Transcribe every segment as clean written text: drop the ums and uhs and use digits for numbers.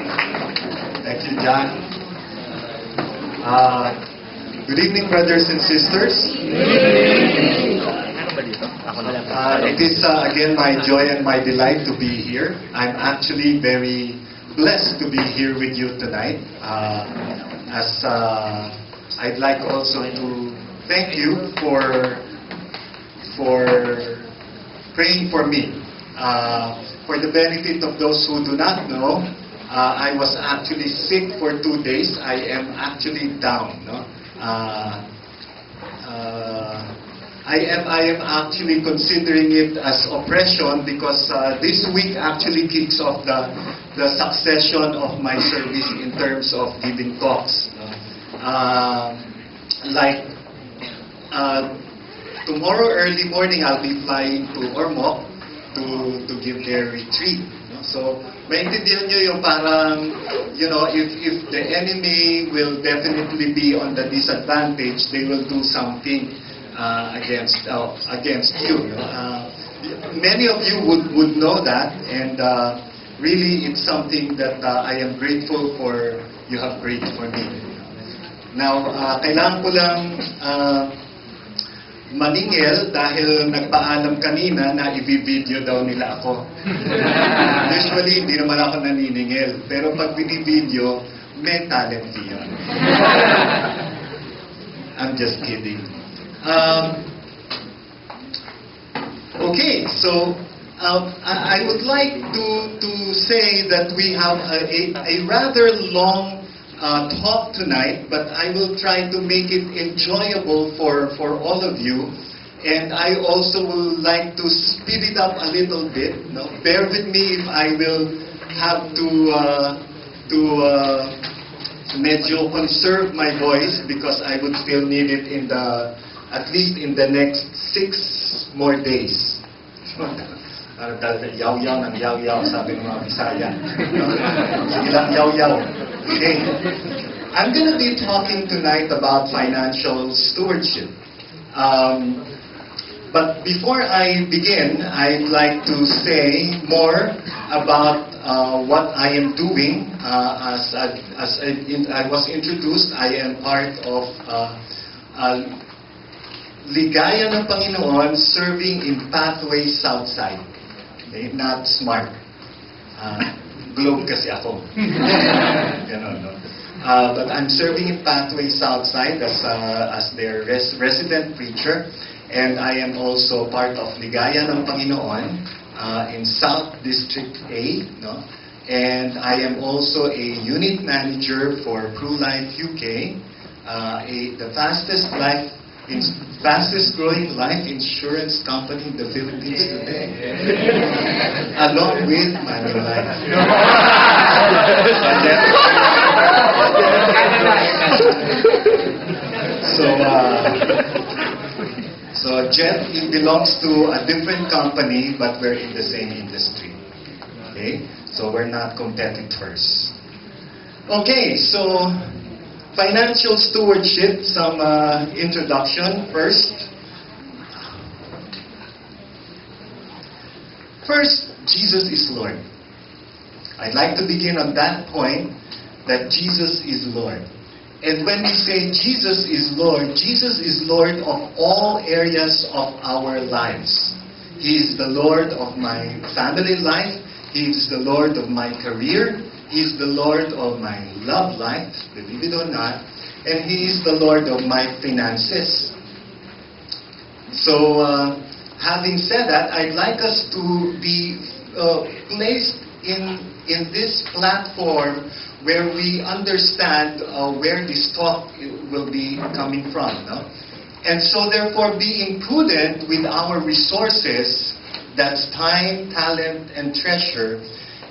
Thank you, John. Good evening, brothers and sisters. It is again my joy and my delight to be here. I'm actually very blessed to be here with you tonight. I'd like also to thank you for praying for me. For the benefit of those who do not know, I was actually sick for 2 days. I am actually down. No? I am actually considering it as oppression because this week actually kicks off the succession of my service in terms of giving talks. No? Tomorrow early morning, I'll be flying to Ormoc to give their retreat. No? So, maintindihan nyo yung parang, you know, if the enemy will definitely be on the disadvantage, they will do something against you. No? Many of you would know that, and really it's something that I am grateful for. You have prayed for me. Now, kailangan ko lang maningil dahil nagpaalam kanina na i-video daw nila ako. Usually, hindi naman ako naniningil. Pero pag binibideo, may talent yun. I'm just kidding. Okay, so I would like to say that we have a rather long talk tonight, but I will try to make it enjoyable for all of you. And I also would like to speed it up a little bit. No? Bear with me if I will have to medyo conserve my voice because I would still need it at least in the next 6 more days. Yaw-yaw ng yaw-yaw, sabi ng mga Bisaya. Sige lang, yaw-yaw. Okay. I'm going to be talking tonight about financial stewardship. But before I begin, I'd like to say more about what I am doing. As I was introduced, I am part of Ligaya ng Panginoon serving in Pathway Southside. Okay? Not smart. Globe kasi ako. Ganon, no? But I'm serving in Pathway Southside as their resident preacher. And I am also part of Ligaya ng Panginoon in South District A. No? And I am also a unit manager for PruLife UK, the fastest growing life insurance company in the Philippines today. Along with Manulife. So Jeff, he belongs to a different company, but we're in the same industry. Okay? So we're not competitors. Okay, so financial stewardship, some introduction first. First, Jesus is Lord. I'd like to begin on that point, that Jesus is Lord. And when we say Jesus is Lord of all areas of our lives. He is the Lord of my family life. He is the Lord of my career. He is the Lord of my love life, believe it or not. And He is the Lord of my finances. So, having said that, I'd like us to be placed in this platform where we understand where this talk will be coming from. No? And so therefore being prudent with our resources, that's time, talent, and treasure,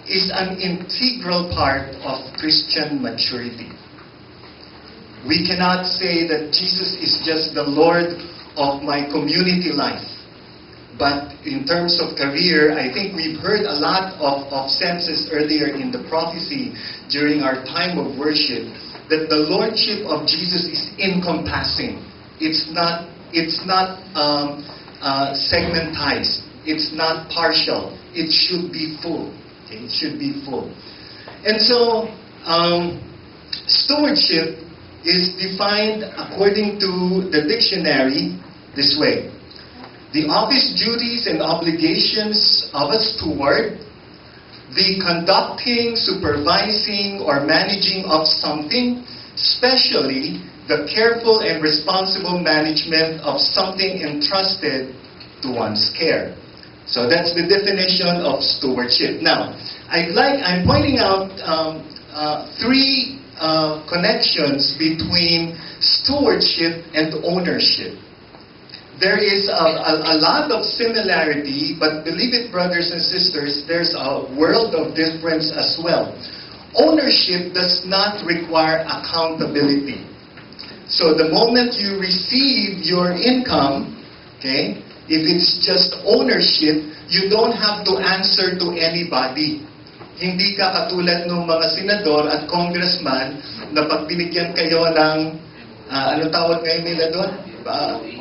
is an integral part of Christian maturity. We cannot say that Jesus is just the Lord of my community life. But in terms of career, I think we've heard a lot of senses earlier in the prophecy during our time of worship that the Lordship of Jesus is encompassing. It's not segmentized. It's not partial. It should be full. Okay? It should be full. And so, stewardship is defined according to the dictionary this way. The office duties and obligations of a steward, the conducting, supervising, or managing of something, especially the careful and responsible management of something entrusted to one's care. So that's the definition of stewardship. Now, I'm pointing out three connections between stewardship and ownership. There is a lot of similarity, but believe it, brothers and sisters, there's a world of difference as well. Ownership does not require accountability. So the moment you receive your income, okay, if it's just ownership, you don't have to answer to anybody. Hindi ka katulad ng mga senador at congressman na pag binigyan kayo ng, ano tawag ngayon nila doon?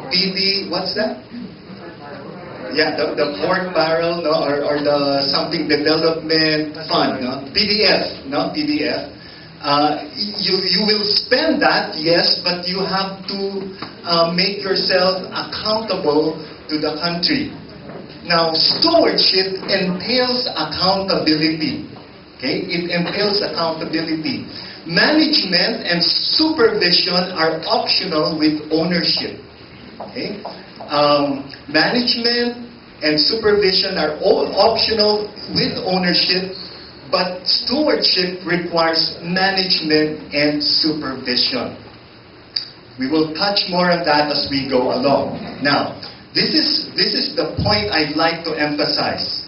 PD, what's that? Yeah, the pork barrel, no, or the something development fund, no, PDF, no, PDF. You will spend that, yes, but you have to make yourself accountable to the country. Now, stewardship entails accountability. Okay, it entails accountability. Management and supervision are optional with ownership. Okay? Management and supervision are all optional with ownership, but stewardship requires management and supervision. We will touch more on that as we go along. Now, this is the point I'd like to emphasize.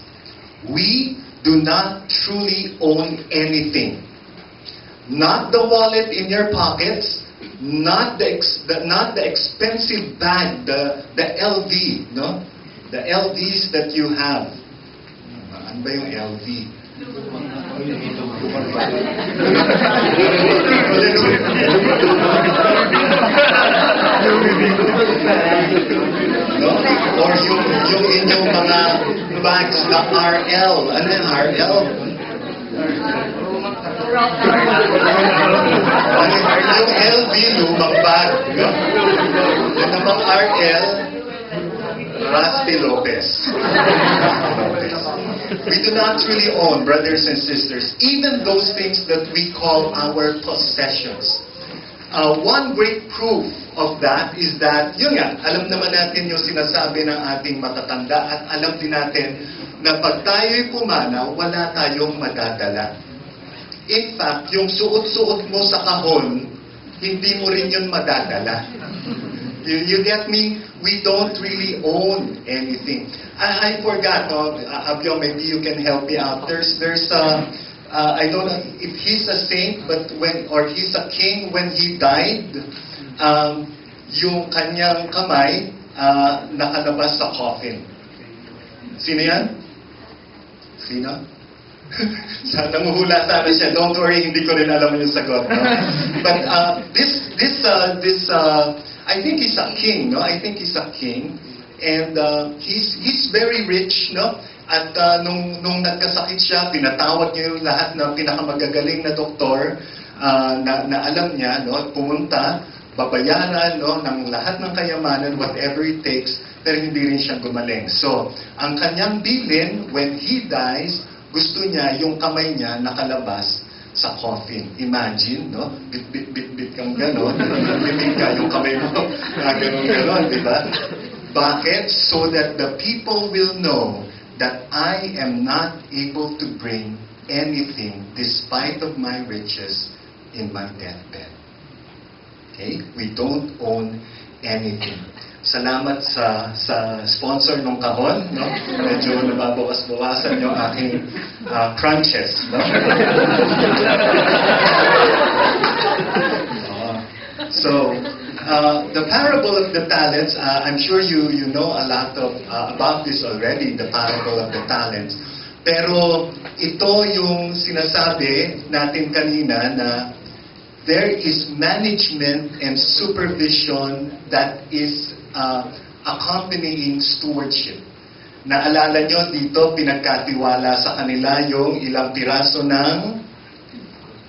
We do not truly own anything. Not the wallet in your pockets, not the expensive bag, the LV, no? The LVs that you have. Ano ba yung LV? No? Or yung inyong mga bags na RL. Ano yung RL? Yung LV, lumang bag. No? Yung namang RL, Rusty Lopez. We do not really own, brothers and sisters, even those things that we call our possessions. One great proof of that is that, yun nga, alam naman natin yung sinasabi ng ating matatanda at alam din natin na pag tayo'y pumanaw, wala tayong madadala. In fact, yung suot-suot mo sa kahon, hindi mo rin yun madadala. You get me? We don't really own anything. I forgot, Abyo, maybe you can help me out. There's I don't know if he's a saint, but or he's a king, when he died, yung kanyang kamay nakalabas sa coffin. Sino yan? Sino? Nanguhula sana siya. Don't worry, hindi ko rin alam yung sagot. No? But this I think he's a king, no? I think he's a king, and he's very rich, no? At nung nagkasakit siya, pinatawag niya yung lahat ng pinakamagagaling na doktor na alam niya, no? Pumunta, babayaran, no, ng lahat ng kayamanan, whatever it takes, pero hindi rin siya gumaling. So, ang kanyang bilin, when he dies, gusto niya yung kamay niya nakalabas sa coffin. Imagine, no? Bit kang gano'n, bit ka yung kamay mo, gano'n, di ba? Bakit? So that the people will know that I am not able to bring anything despite of my riches in my deathbed. Okay? We don't own anything. Salamat sa sponsor ng kahon, no? Medyo nababawas-bawasan yung aking crunches, no? So, the parable of the talents, I'm sure you know a lot of about this already, the parable of the talents. Pero ito yung sinasabi natin kanina na there is management and supervision that is accompanying stewardship. Naalala nyo dito, pinagkatiwala sa kanila yung ilang piraso ng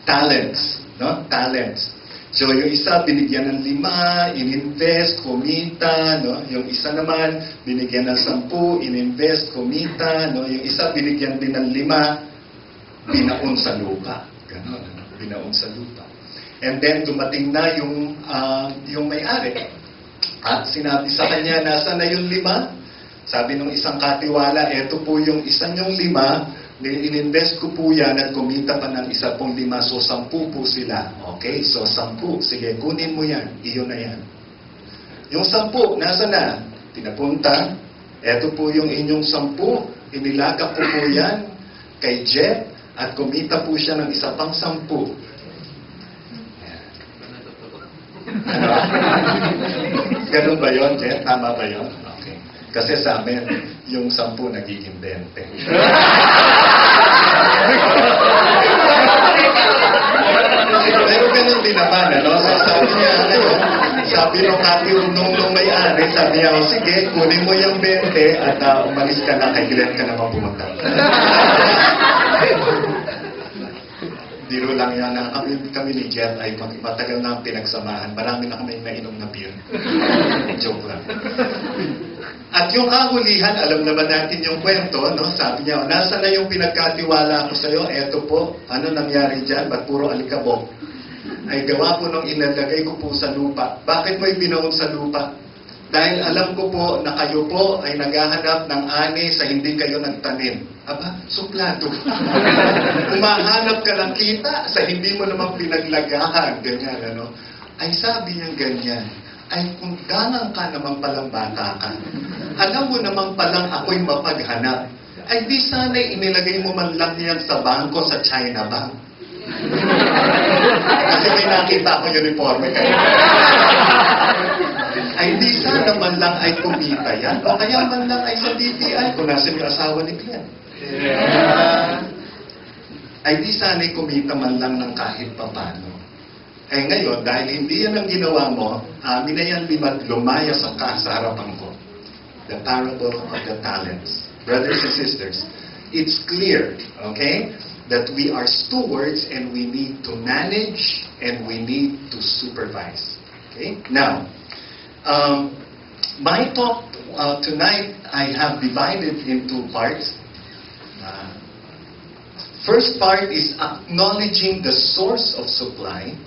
talents, no? Talents. So yung isa binigyan ng 5, ininvest, kumita, no? Yung isa naman binigyan ng 10, ininvest, kumita, no? Yung isa binigyan din ng 5, binaon sa lupa. Ganon, no? Binaon sa lupa. And then dumating na yung may-ari. At sinabi sa kanya, nasa na yung 5? Sabi nung isang katiwala, eto po yung isang yung 5, ininvest ko po yan at kumita pa ng isa pong 5, so 10 po sila. Okay, so 10. Sige, kunin mo yan. Iyon na yan. Yung 10, nasa na? Pinapunta. Eto po yung inyong 10. Inilagak ko po yan kay Jeff at kumita po siya ng isa pang 10. Ano? Ganun ba yun, Jeff? Tama ba yun? Okay. Kasi sa amin, yung 10 nagiging 20. Pero ganun din naman, ano? So, sabi niya, ano, sabi nung may-ari, sabi niya, oh, sige, kunin mo yung 20 at umalis ka na, kay Glen ka naman pumunta. Biro lang yan na kami ni Jet ay matagal na pinagsamahan. Marami na kami nainom na beer. Joke lang. At yung kahulihan, alam naman natin yung kwento, no? Sabi niya, nasa na yung pinagkatiwala ko sa'yo? Eto po, ano nangyari dyan? Ba't puro alikabok? Ay gawa po nung inalagay ko po sa lupa. Bakit mo ibinaon sa lupa? Dahil alam ko po na kayo po ay naghahanap ng ani sa hindi kayo nagtanim. Aba, suplado. Umahanap ka ng kita sa hindi mo naman pinaglagahan. Ganyan, ano? Ay sabi niya ganyan. Ay kung ganang ka naman palang bata ka, alam mo naman palang ako'y mapaghanap. Ay di sana'y inilagay mo man lang yan sa bangko sa China Bank. Kasi may nakita ko uniforme kayo. Ay di sana man lang ay kumita yan. O kaya man lang ay sa BPI kung nasan yung asawa ni Glen. Ay di sana'y kumita man lang ng kahit papano. Ay ngayon, dahil hindi yan ang ginawa mo, amin na yan lumayas ang sa harapan ko. The parable of the talents. Brothers and sisters, it's clear, okay, that we are stewards and we need to manage and we need to supervise. Okay? Now, my talk tonight, I have divided into parts. First part is acknowledging the source of supply.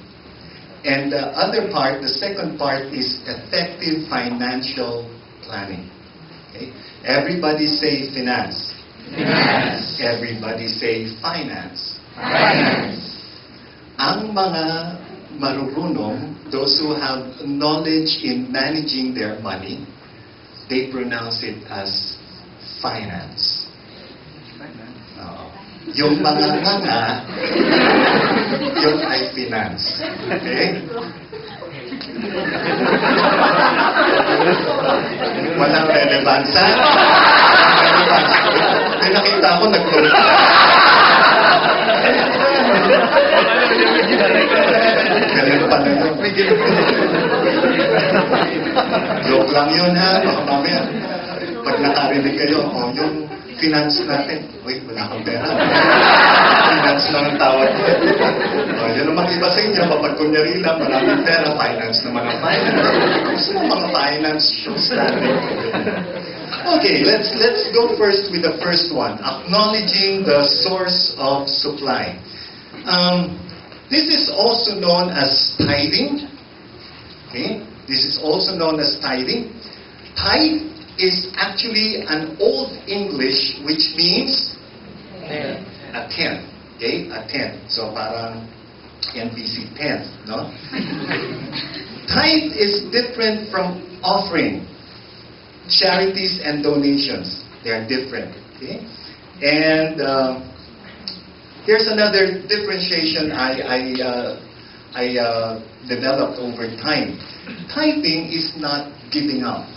And the other part, the second part, is effective financial planning. Okay? Everybody say finance. Finance. Everybody say finance. Finance. Ang mga marurunong, those who have knowledge in managing their money, they pronounce it as finance. Yung mga nganga, yung ay finance. Okay? Walang relevansa. May nakita ko nag-load. Ganyan pala yun. Joke lang yun ha. Baka mamaya, pag nakarinig kayo, yung finance natin. Wait, wala kang pera. Finance lang ang tawag ko. Yan naman iba sa inyo. Kapag kunyari lang, maraming pera, finance na mga finance. Gusto mo mga finance shows natin. Okay, let's go first with the first one. Acknowledging the source of supply. This is also known as tithing. Okay? This is also known as tithing. Tithe is actually an Old English which means a tenth. Okay? A tenth. So parang NPC tenth, no? Tithe is different from offering. Charities and donations, they are different. Okay? And here's another differentiation I developed over time. Tithing is not giving up.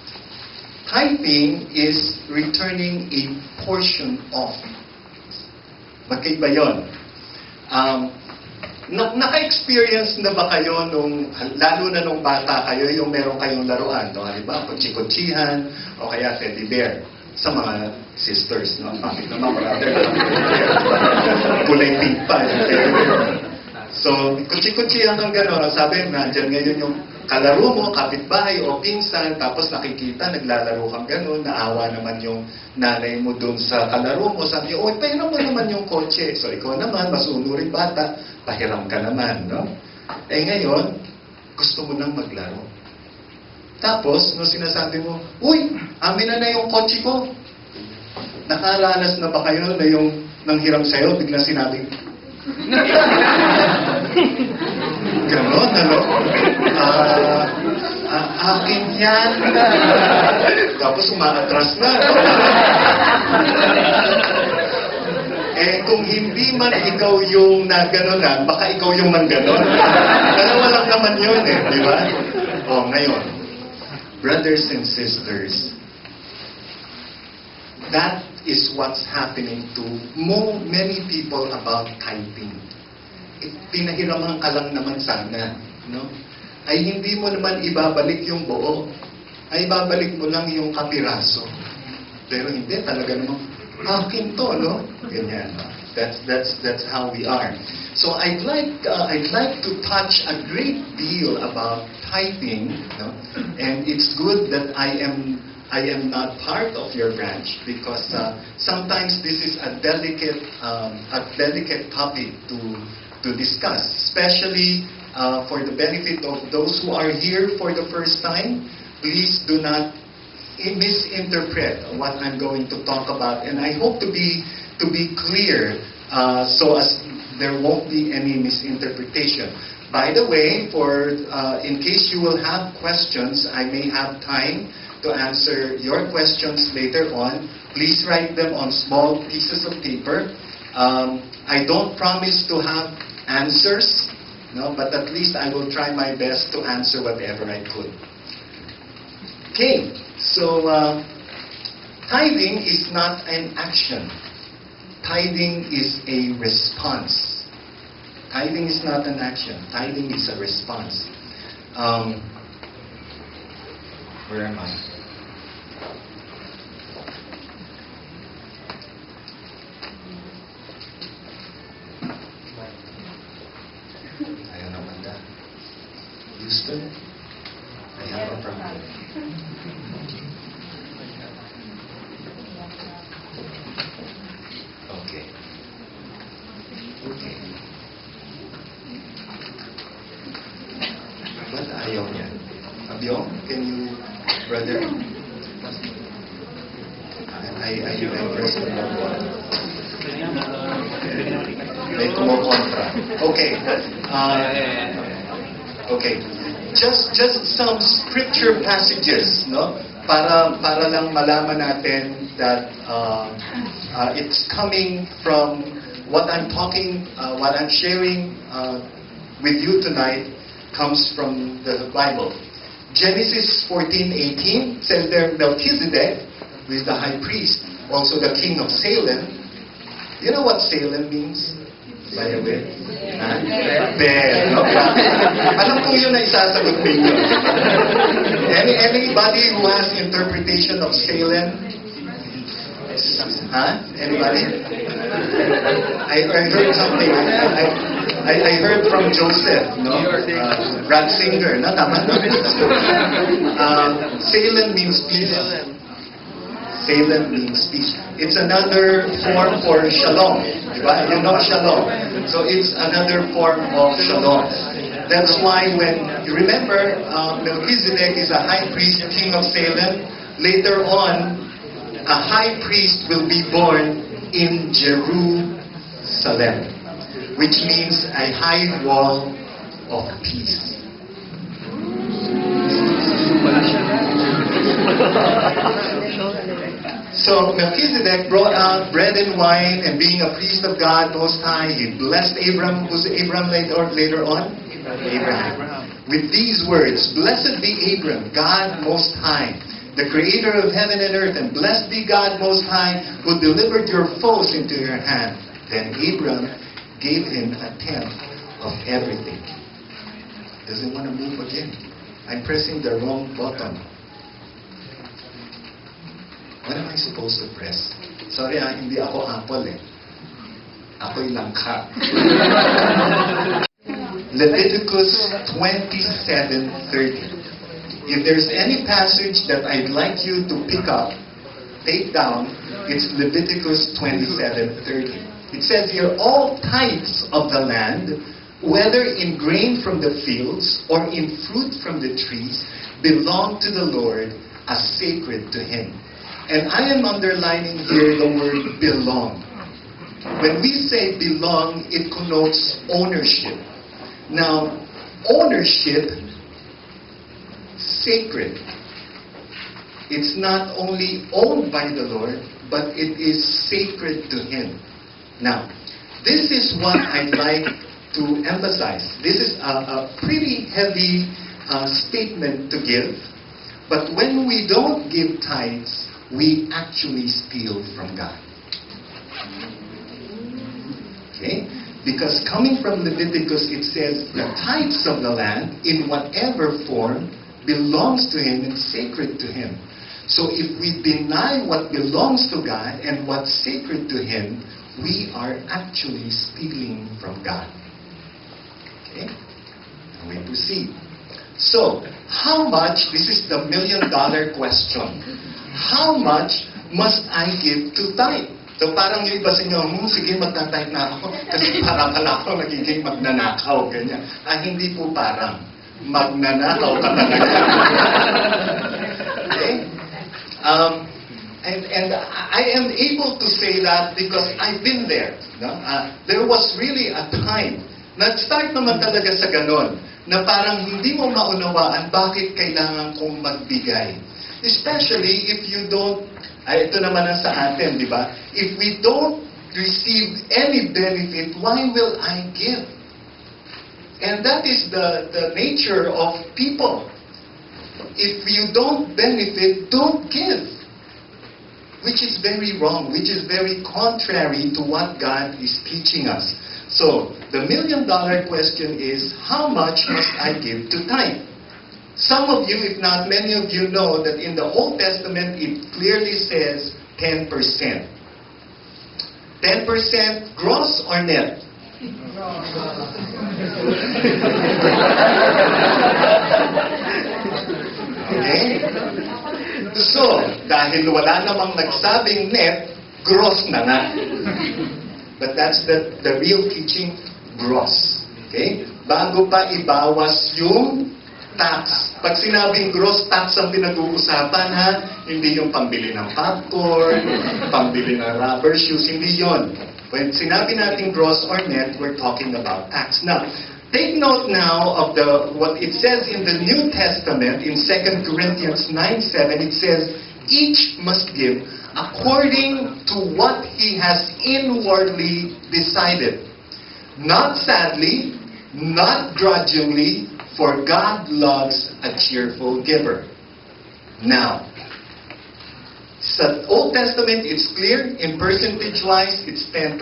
Tithing is returning a portion of. Magkaiba yun. Naka-experience na ba kayo lalo na nung bata kayo, yung meron kayong laruan, no? Halimbawa, kutsi-kutsihan, o kaya teddy bear, sa mga sisters, no? Bakit naman, brother? Kulay pink pa. So, kutsi-kutsihan kang gano'n. Sabi, nandyan ngayon yung kalaro mo, kapitbahay o pinsan, tapos nakikita, naglalaro kang gano'n, naawa naman yung nanay mo doon sa kalaro mo. Sabi, oh, pahiram mo naman yung kotse. So, ikaw naman, masunurin bata, pahiram ka naman, no? Eh ngayon, gusto mo nang maglaro. Tapos, no, sinasabi mo, uy, amin na yung kotse ko. Nakaranas na ba kayo na yung nanghiram sa'yo, biglang sinabing, ganon, ano? Akin yan. Tapos umaatras na. Eh, kung hindi man ikaw yung naganonan, baka ikaw yung mangganon. Dalawa lang naman yun eh, di ba? O, ngayon, brothers and sisters, that is what's happening to many people about tithing. Pinahiraman ka lang naman sana, no? Ay hindi mo naman ibabalik yung buo. Ay ibabalik mo lang yung kapiraso. Pero hindi, talaga naman, akin to, no? Ganyan. That's how we are. So I'd like to touch a great deal about tithing, no? And it's good that I am not part of your branch because sometimes this is a delicate topic to discuss, especially for the benefit of those who are here for the first time. Please do not misinterpret what I'm going to talk about, and I hope to be clear so as there won't be any misinterpretation. By the way, in case you will have questions, I may have time to answer your questions later on. Please write them on small pieces of paper. I don't promise to have answers, no, but at least I will try my best to answer whatever I could. Okay, so tithing is not an action. Tithing is a response. Tithing is not an action. Tithing is a response. Where am I? Ayaw naman na. Houston, I have a problem. Okay. Okay. Ba't ayaw niya? Abyong, can you, brother? I press the wrong one. May kumukontra. Okay. Okay. Just some scripture passages, no? Para lang malaman natin that it's coming from what I'm sharing with you tonight comes from the Bible. Genesis 14:18 says there, Melchizedek, who is the high priest, also the king of Salem. You know what Salem means? By the way? Bell. No? Alam ko yun na isasagot ninyo. Anybody who has interpretation of Salem? Huh? Anybody? I heard something. I heard from Joseph, no? Ratzinger, no? Tama na? Salem means peace. Salem means peace. It's another form for shalom. Diba? You know shalom. So it's another form of shalom. That's why when, you remember, Melchizedek is a high priest, king of Salem. Later on, a high priest will be born in Jerusalem, which means a high wall of peace. So Melchizedek brought out bread and wine, and being a priest of God Most High, he blessed Abram. Who's Abram later on? Abraham. With these words, "Blessed be Abram, God Most High, the creator of heaven and earth, and blessed be God Most High, who delivered your foes into your hand." Then Abram gave him a tenth of everything. Doesn't want to move again. I'm pressing the wrong button. What am I supposed to press? Sorry, hindi ako Apple eh. Ako'y langka. Leviticus 27:30. If there's any passage that I'd like you to pick up, take down, it's Leviticus 27:30. It says here, all tithes of the land, whether in grain from the fields or in fruit from the trees, belong to the Lord as sacred to Him. And I am underlining here the word belong. When we say belong, it connotes ownership. Now, ownership, sacred. It's not only owned by the Lord, but it is sacred to Him. Now, this is what I'd like to emphasize. This is a pretty heavy statement to give, but when we don't give tithes, we actually steal from God. Okay? Because coming from Leviticus, it says the tithes of the land, in whatever form, belongs to Him and sacred to Him. So if we deny what belongs to God and what's sacred to Him, we are actually stealing from God. Okay? Now we proceed. So, how much, this is the million-dollar question, how much must I give to tithe? So parang yung iba sa inyo, sige magta-tithe na ako kasi para pala ako nagiging magnanakaw, ganyan. Hindi po parang magnanakaw ka talaga. Okay? And I am able to say that because I've been there. No? There was really a time, nag-start naman talaga sa ganon, na parang hindi mo maunawaan bakit kailangan kong magbigay. Especially if you don't, ito naman ang sa atin, di ba? If we don't receive any benefit, why will I give? And that is the nature of people. If you don't benefit, don't give. Which is very wrong, which is very contrary to what God is teaching us. So, the million-dollar question is, how much must I give to tithe? Some of you, if not many of you, know that in the Old Testament, it clearly says 10%. 10% gross or net? Okay? So, dahil wala namang nagsabing net, gross na nga. But that's the real teaching, gross. Okay? Bago pa ibawas yung tax. Pag sinabing gross tax ang pinag-uusapan, ha? Hindi yung pambili ng popcorn, pambili ng rubber shoes, hindi yon. When sinabi natin gross or net, we're talking about tax. Now, take note now of what it says in the New Testament, in 2 Corinthians 9:7, it says, each must give according to what he has inwardly decided. Not sadly, not grudgingly, for God loves a cheerful giver. Now, sa Old Testament, it's clear. In percentage-wise, it's 10%.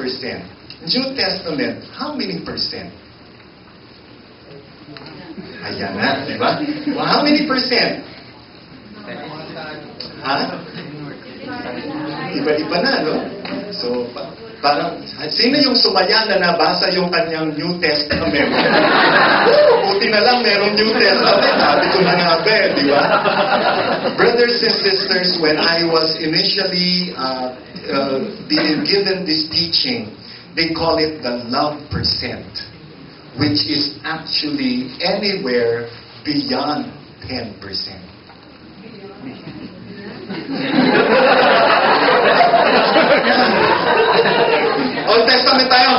New Testament, how many percent? Ayan na, di ba? Well, how many percent? Ha? Iba-iba na, no? So, parang, sino yung sumaya na nabasa yung kanyang New Testament? Buti na lang merong New Testament. Sabi ko na nga ba, di ba? Brothers and sisters, when I was initially being given this teaching, they call it the love percent, which is actually anywhere beyond 10%. Old Testament tayo.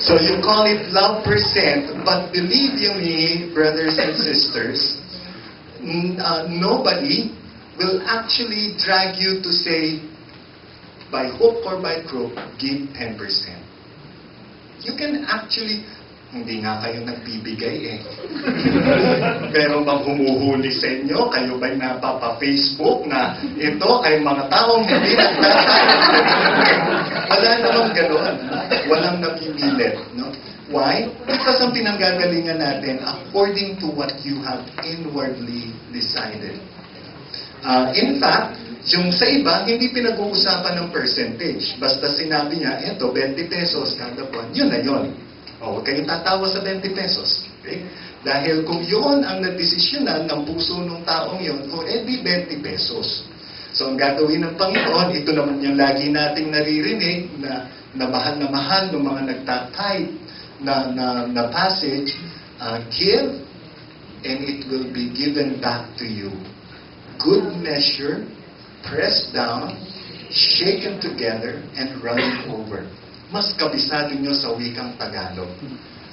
So you call it love percent, but believe you me, brothers and sisters, nobody will actually drag you to say, by hook or by crook, give 10%. You can actually, hindi nga kayo nagbibigay eh. Pero bang humuhuli sa inyo? Kayo ba'y napapa-Facebook na ito ay mga taong hindi nagtatay? Wala namang gano'n. Walang napimilit. No? Why? Because ang pinanggagalingan natin according to what you have inwardly decided. In fact, Yung sa iba, hindi pinag-uusapan ng percentage. Basta sinabi niya, eto, 20 pesos kada buwan, yun na yun. O, huwag kayong tatawa sa 20 pesos. Okay? Dahil kung yun ang nadesisyonan ng puso ng taong yun, o edi 20 pesos. So, ang gagawin ng Panginoon, ito naman yung lagi nating naririnig na mahal ng mga nagtatype na passage, give, and it will be given back to you. Good measure, pressed down, shaken together, and running over. Mas kabisado nyo sa wikang Tagalog.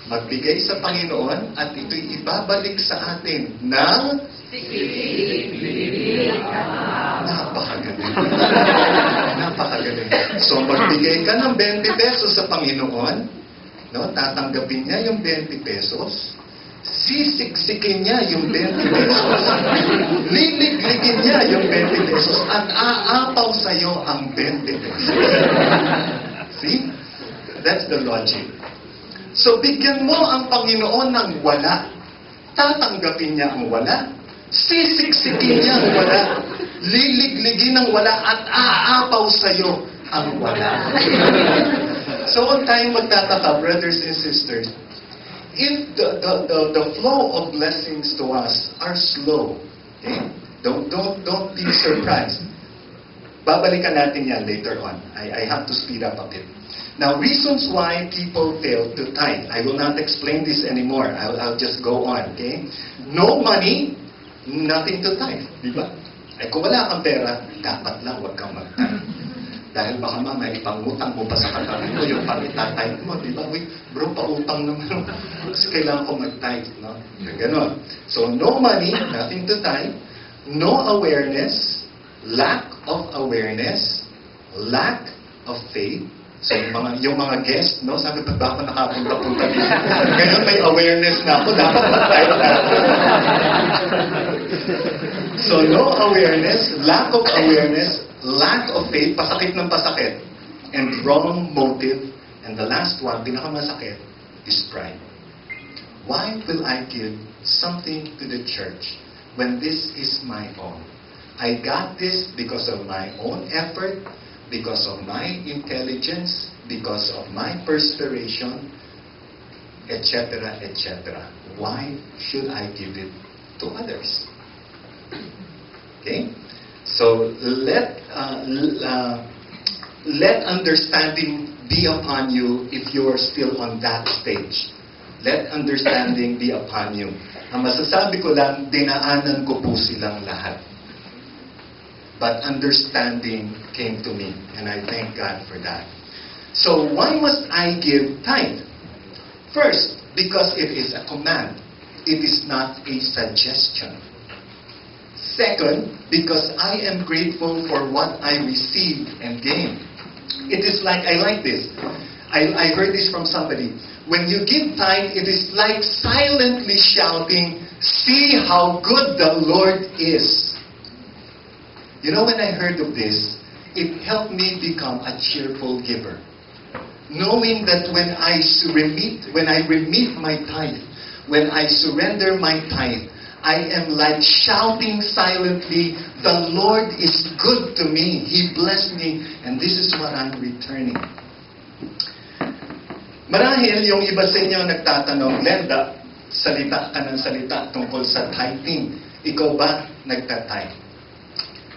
Magbigay sa Panginoon at ito'y ibabalik sa atin ng napakagaling. Napakagaling. So magbigay ka ng 20 pesos sa Panginoon, no? Tatanggapin niya yung 20 pesos, sisiksikin niya yung 20 pesos, liligligin niya yung 20 pesos, at aapaw sa'yo ang 20 pesos. See? That's the logic. So, bigyan mo ang Panginoon ng wala. Tatanggapin niya ang wala. Sisiksikin niya ang wala. Liligligin ang wala at aapaw sa'yo ang wala. So, huwag tayong magtataka, brothers and sisters. If the flow of blessings to us are slow, okay? Don't be surprised. Babalikan natin yan later on. I have to speed up a bit. Now, reasons why people fail to tithe. I will not explain this anymore. I'll just go on, okay? No money, nothing to tithe. Di ba? Ay, kung wala kang pera, dapat lang huwag kang mag-tithe. Dahil baka mamaya ipangutang mo pa sa katabi mo yung pang-tithe mo. Di ba? Wait, bro, pautang naman. Kasi kailangan ko mag-tithe, no? Ganon. So, no money, nothing to tithe. No awareness, lack of awareness, lack of faith. So, yung mga guest, no? Sabi, ba't ba ako nakapunta-punta dito? Ngayon may awareness na ako, dapat mag-tithe na ako. So, no awareness, lack of awareness, lack of faith, pasakit ng pasakit, and wrong motive. And the last one, pinakamasakit, is pride. Why will I give something to the church when this is my own? I got this because of my own effort, because of my intelligence, because of my perspiration, etc., etc. Why should I give it to others? Okay? So let understanding be upon you if you are still on that stage. Let understanding be upon you. Ang masasabi ko lang, dinaanan ko po silang lahat. But understanding came to me, and I thank God for that. So why must I give tithe? First, because it is a command. It is not a suggestion. Second, because I am grateful for what I received and gained. It is like, I like this. I heard this from somebody. When you give tithe, it is like silently shouting, "See how good the Lord is." You know, when I heard of this, it helped me become a cheerful giver. Knowing that when I remit my tithe, when I surrender my tithe, I am like shouting silently, "The Lord is good to me. He blessed me, and this is what I'm returning." Marahil yung iba sa inyo nagtatanong, Lenda, salita ka ng salita tungkol sa tithing. Ikaw ba nagtatithe?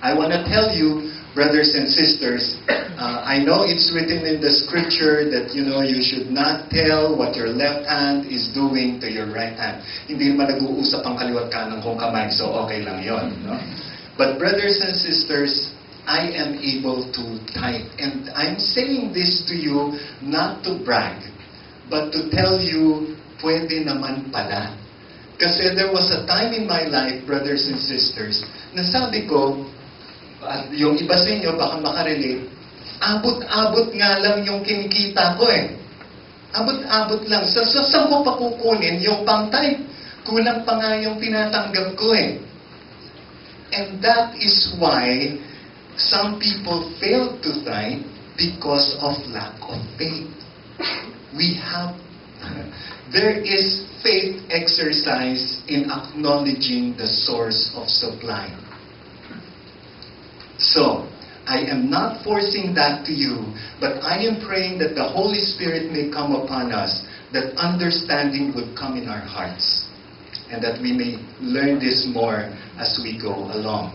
I want to tell you, brothers and sisters, I know it's written in the scripture that, you should not tell what your left hand is doing to your right hand. Hindi naman nag-uusap ang kaliwat kanan kong kamay, so okay lang yon, no? But brothers and sisters, I am able to tithe. And I'm saying this to you not to brag, but to tell you, pwede naman pala. Kasi there was a time in my life, brothers and sisters, na sabi ko, at yung iba sa inyo baka makarelate, abot-abot nga lang yung kinikita ko eh. Abot-abot lang. So, saan ko pa kukunin yung pang-tithe? Kulang pa nga yung tinatanggap ko eh. And that is why some people fail to tithe because of lack of faith. There is faith exercise in acknowledging the source of supply. So, I am not forcing that to you, but I am praying that the Holy Spirit may come upon us, that understanding would come in our hearts, and that we may learn this more as we go along.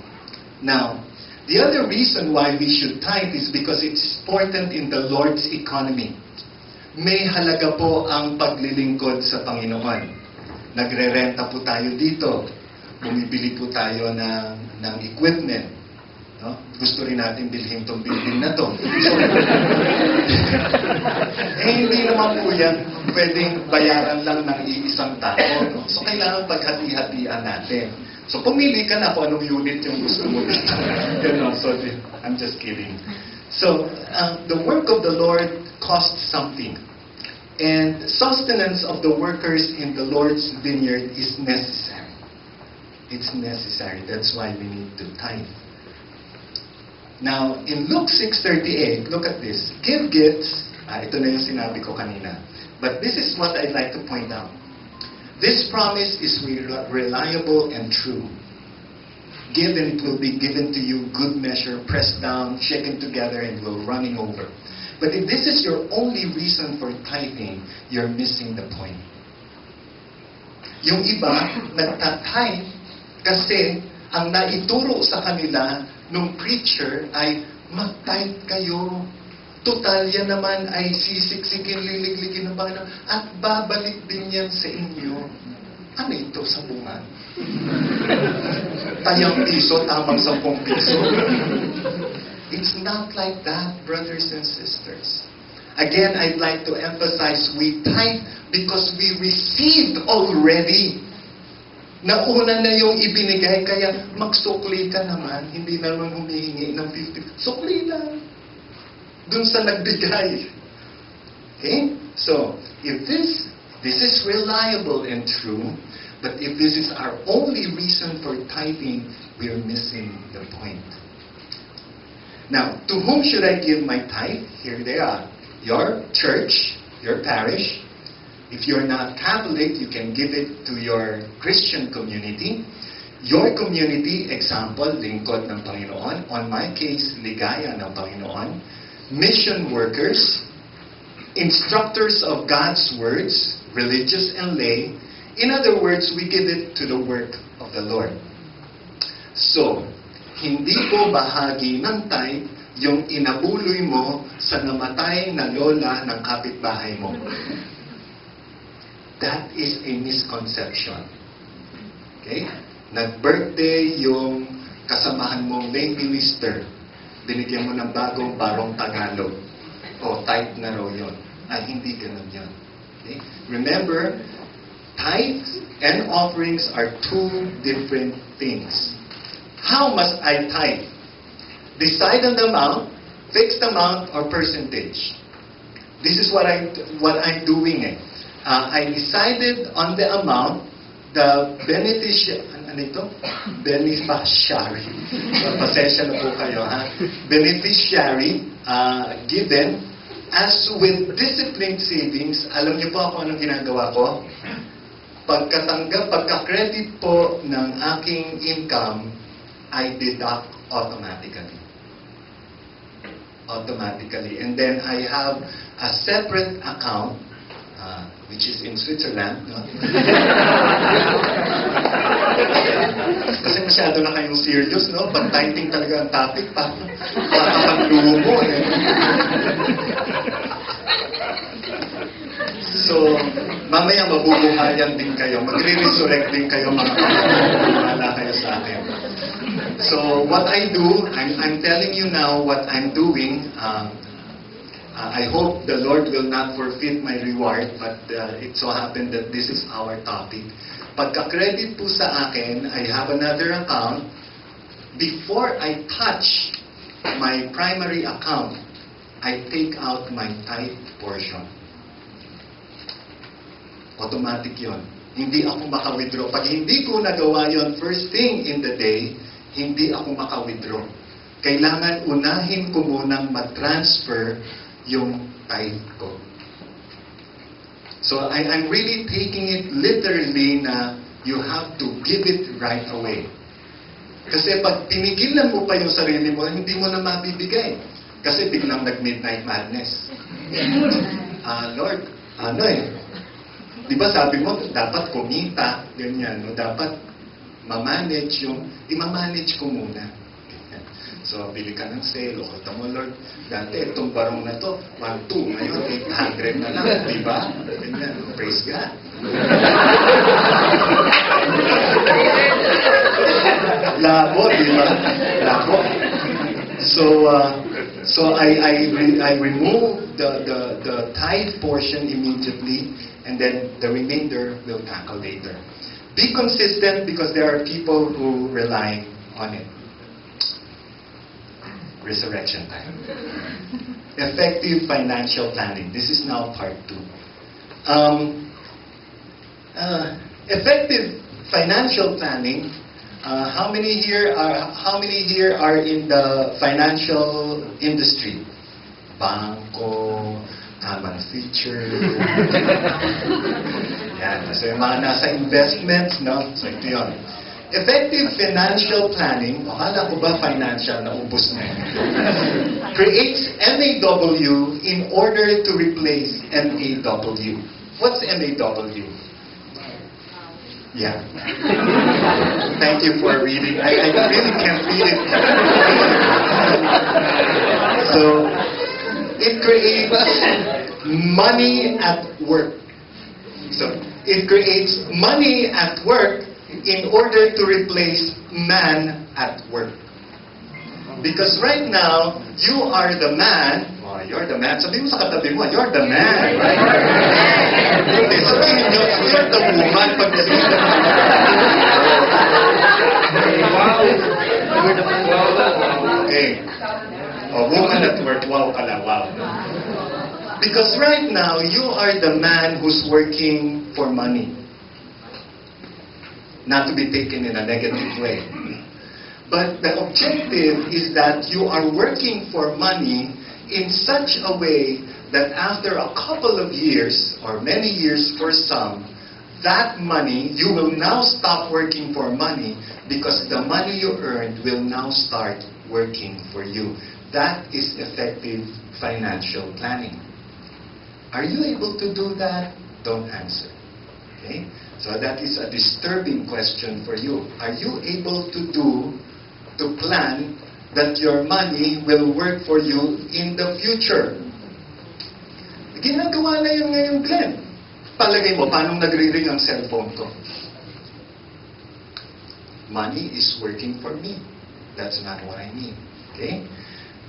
Now, the other reason why we should tithe is because it's important in the Lord's economy. May halaga po ang paglilingkod sa Panginoon. Nagre-renta po tayo dito. Bumibili po tayo ng equipment. No? Gusto rin natin bilhin itong building na to. So, hindi naman po yan pwedeng bayaran lang ng iisang tao. No? So, kailangan paghati-hatian natin. So, pumili ka na kung anong unit yung gusto mo dito. So, I'm just kidding. So, the work of the Lord costs something. And sustenance of the workers in the Lord's vineyard is necessary. It's necessary. That's why we need to tithe. Now, in Luke 6:38, look at this. Give gifts. Ito na yung sinabi ko kanina. But this is what I'd like to point out. This promise is reliable and true. Give and it will be given to you, good measure, pressed down, shaken together, and will running over. But if this is your only reason for tithing, you're missing the point. Yung iba, nagtatithe kasi ang naituro sa kanila nung preacher ay mag-tithe kayo. Total yan naman ay sisiksikin, liligligin ng Panginoon at babalik din yan sa inyo. Ano ito sa bunga? Tayang piso, tamang 10 piso. It's not like that, brothers and sisters. Again, I'd like to emphasize, we tithe because we received already. Nauna na yung ibinigay, kaya magsukli ka naman, hindi naman humihingi ng 50. Sukli lang. Dun sa nagbigay. Okay? So, if this is reliable and true, but if this is our only reason for tithing, we are missing the point. Now, to whom should I give my tithe? Here they are. Your church, your parish. If you're not Catholic, you can give it to your Christian community. Your community, example, Lingkod ng Panginoon. On my case, Ligaya ng Panginoon. Mission workers, instructors of God's words, religious and lay. In other words, we give it to the work of the Lord. So, hindi po bahagi ng tithe yung inabuloy mo sa namatay na lola ng kapitbahay mo. That is a misconception. Okay? Nag-birthday yung kasamahan mong lay minister. Binigyan mo ng bagong barong Tagalog. O, tithe na raw yun. Ay, hindi ganun yun. Okay? Remember, tithes and offerings are two different things. How must I tithe? Decide on the amount, fixed amount, or percentage. This is what I'm doing. I decided on the amount, the beneficiary. Pasensya na po kayo, ha? Beneficiary given as with disciplined savings. Alam niyo po ako anong ginagawa ko? Pagka-credit po ng aking income, I deduct automatically. And then I have a separate account, which is in Switzerland. No? Kasi masyado na kayong serious, no? Pag tithing talaga ang topic, pakapagluho mo, eh. So, mamaya mabubuhayan din kayo. Magre-resurrect din kayo, mga kapatid. Kayo sa akin. So, what I do, I'm telling you now what I'm doing. I hope the Lord will not forfeit my reward, but it so happened that this is our topic. Pagka-credit po sa akin, I have another account. Before I touch my primary account, I take out my tithe portion. Automatic yon. Hindi ako maka-withdraw. Pag hindi ko nagawa yon first thing in the day, hindi ako maka-withdraw. Kailangan unahin ko munang matransfer yung tithe ko. So I'm really taking it literally na you have to give it right away. Kasi pag pinigilan mo pa yung sarili mo, hindi mo na mabibigay. Kasi biglang nag-midnight madness. Lord, di ba sabi mo, dapat kumita, ganyan, no? Dapat ma-manage yung, i-manage ko muna. Ganyan. So, bili ka ng sale, o kata mo, Lord, dati itong barong na to, 1,200, ngayon 800 na lang, di ba? Ganyan, praise God. Labo, di ba? Labo. So I remove the tithe portion immediately, and then the remainder we'll tackle later. Be consistent because there are people who rely on it. Resurrection time. Effective financial planning. This is now part 2. Effective financial planning. How many here are in the financial industry? Bangko, Aman Feature. Yan. So yung mga nasa investments, no? So ito yun. Effective financial planning, akala ko ba financial, naubos na yun, creates MAW in order to replace MAW. What's MAW? Yeah. Thank you for reading. I really can't read it. So, it creates money at work. So, it creates money at work in order to replace man at work. Because right now, you are the man. Oh, you're the man. Sabi mo sa katabi mo, you're the man, right? Okay, sabihin nyo, you're the woman. Pagdating the man. Okay. Oh, woman at work, wow pala, wow. Because right now, you are the man who's working for money. Not to be taken in a negative way. But the objective is that you are working for money in such a way that after a couple of years, or many years for some, that money, you will now stop working for money because the money you earned will now start working for you. That is effective financial planning. Are you able to do that? Don't answer. Okay? So that is a disturbing question for you. Are you able to plan that your money will work for you in the future? Ginagawa na yun ngayon, Glen. Palagay mo, paano nagre-ring ang cellphone ko? Money is working for me. That's not what I mean. Okay?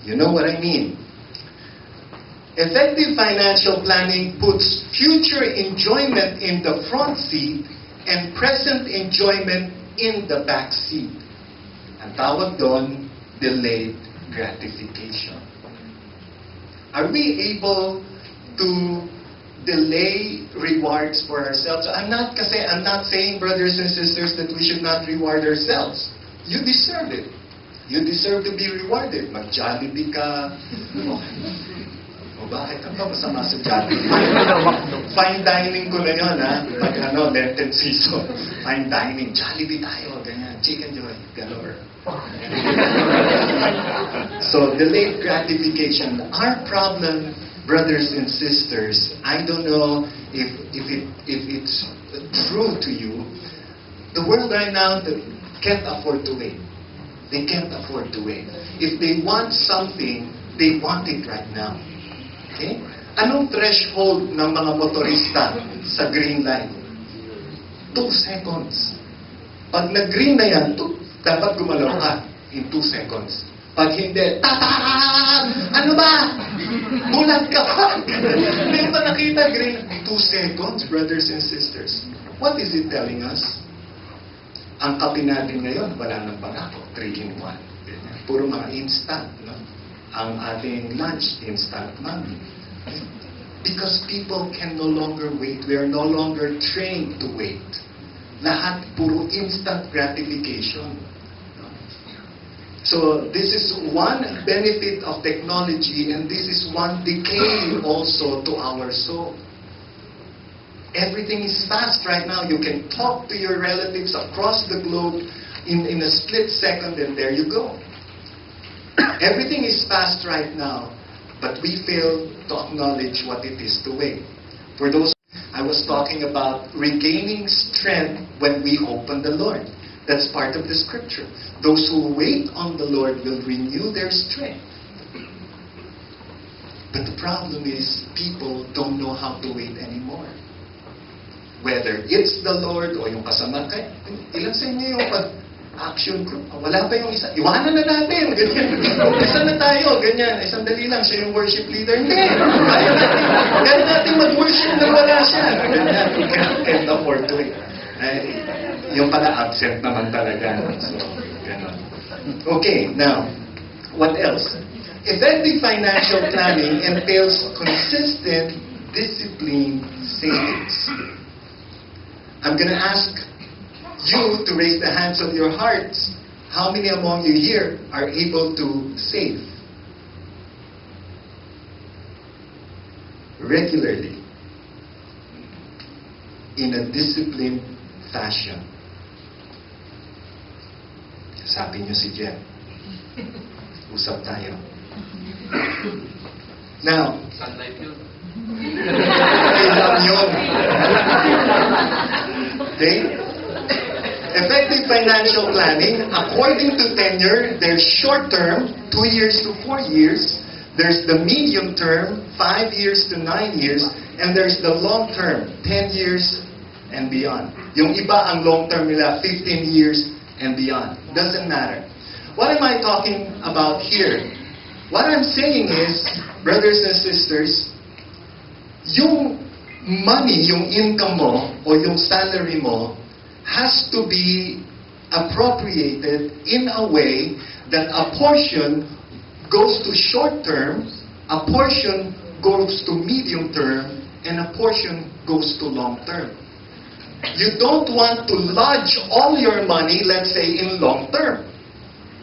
You know what I mean. Effective financial planning puts future enjoyment in the front seat and present enjoyment in the back seat. Ang tawag doon, delayed gratification. Are we able to delay rewards for ourselves? I'm not saying, brothers and sisters, that we should not reward ourselves. You deserve it. You deserve to be rewarded. Mag-Jollibee ka. O bakit ang masama sa Jollibee? Fine dining ko na yun, ha? Pag Lenten season. Fine dining. Jollibee tayo, ganyan. Chicken joy, galore. So, delayed gratification. Our problem, brothers and sisters, I don't know if it's true to you, the world right now can't afford to wait. They can't afford to wait. If they want something, they want it right now. Okay? Anong threshold ng mga motorista sa green light? 2 seconds. Pag nag-green na yan, dapat gumalaw ka in 2 seconds. Pag hindi, tataan! Ano ba? Bulat ka pa! Hindi ba nakita green? 2 seconds, brothers and sisters. What is it telling us? Ang kape natin ngayon, wala nang barako. 3-in-1. Puro mga instant. No? Ang ating lunch, instant mami. Because people can no longer wait. We are no longer trained to wait. Lahat puro instant gratification. So this is one benefit of technology, and this is one decay also to our soul. Everything is fast right now. You can talk to your relatives across the globe in a split second, and there you go. Everything is fast right now, but we fail to acknowledge what it is to wait. For those, I was talking about regaining strength when we hope on the Lord. That's part of the scripture. Those who wait on the Lord will renew their strength. But the problem is, people don't know how to wait anymore. Whether it's the Lord o yung kasama, kaya ilan sa inyo yung action group? Wala pa yung isa. Iwanan na natin. Ganyan. Isa na tayo. Ganyan. Isang dali lang. Siya yung worship leader. Hindi. Kaya natin mag-worship na wala siya. Ganyan. Can't afford to it. Yung pala absent naman talaga. So, ganun. Okay. Now, what else? Effective financial planning entails consistent, disciplined savings. I'm going to ask you to raise the hands of your hearts. How many among you here are able to save regularly in a disciplined fashion? Sabi niyo si Jen. Usap tayo. Now, Sunlight yun. kailan yun? Okay? Effective financial planning, according to tenure, there's short term, 2 years to 4 years. There's the medium term, 5 years to 9 years. And there's the long term, 10 years and beyond. Yung iba, ang long term nila, 15 years and beyond. Doesn't matter. What am I talking about here? What I'm saying is, brothers and sisters, yung money, yung income mo, o yung salary mo, has to be appropriated in a way that a portion goes to short term, a portion goes to medium term, and a portion goes to long term. You don't want to lodge all your money, let's say, in long term.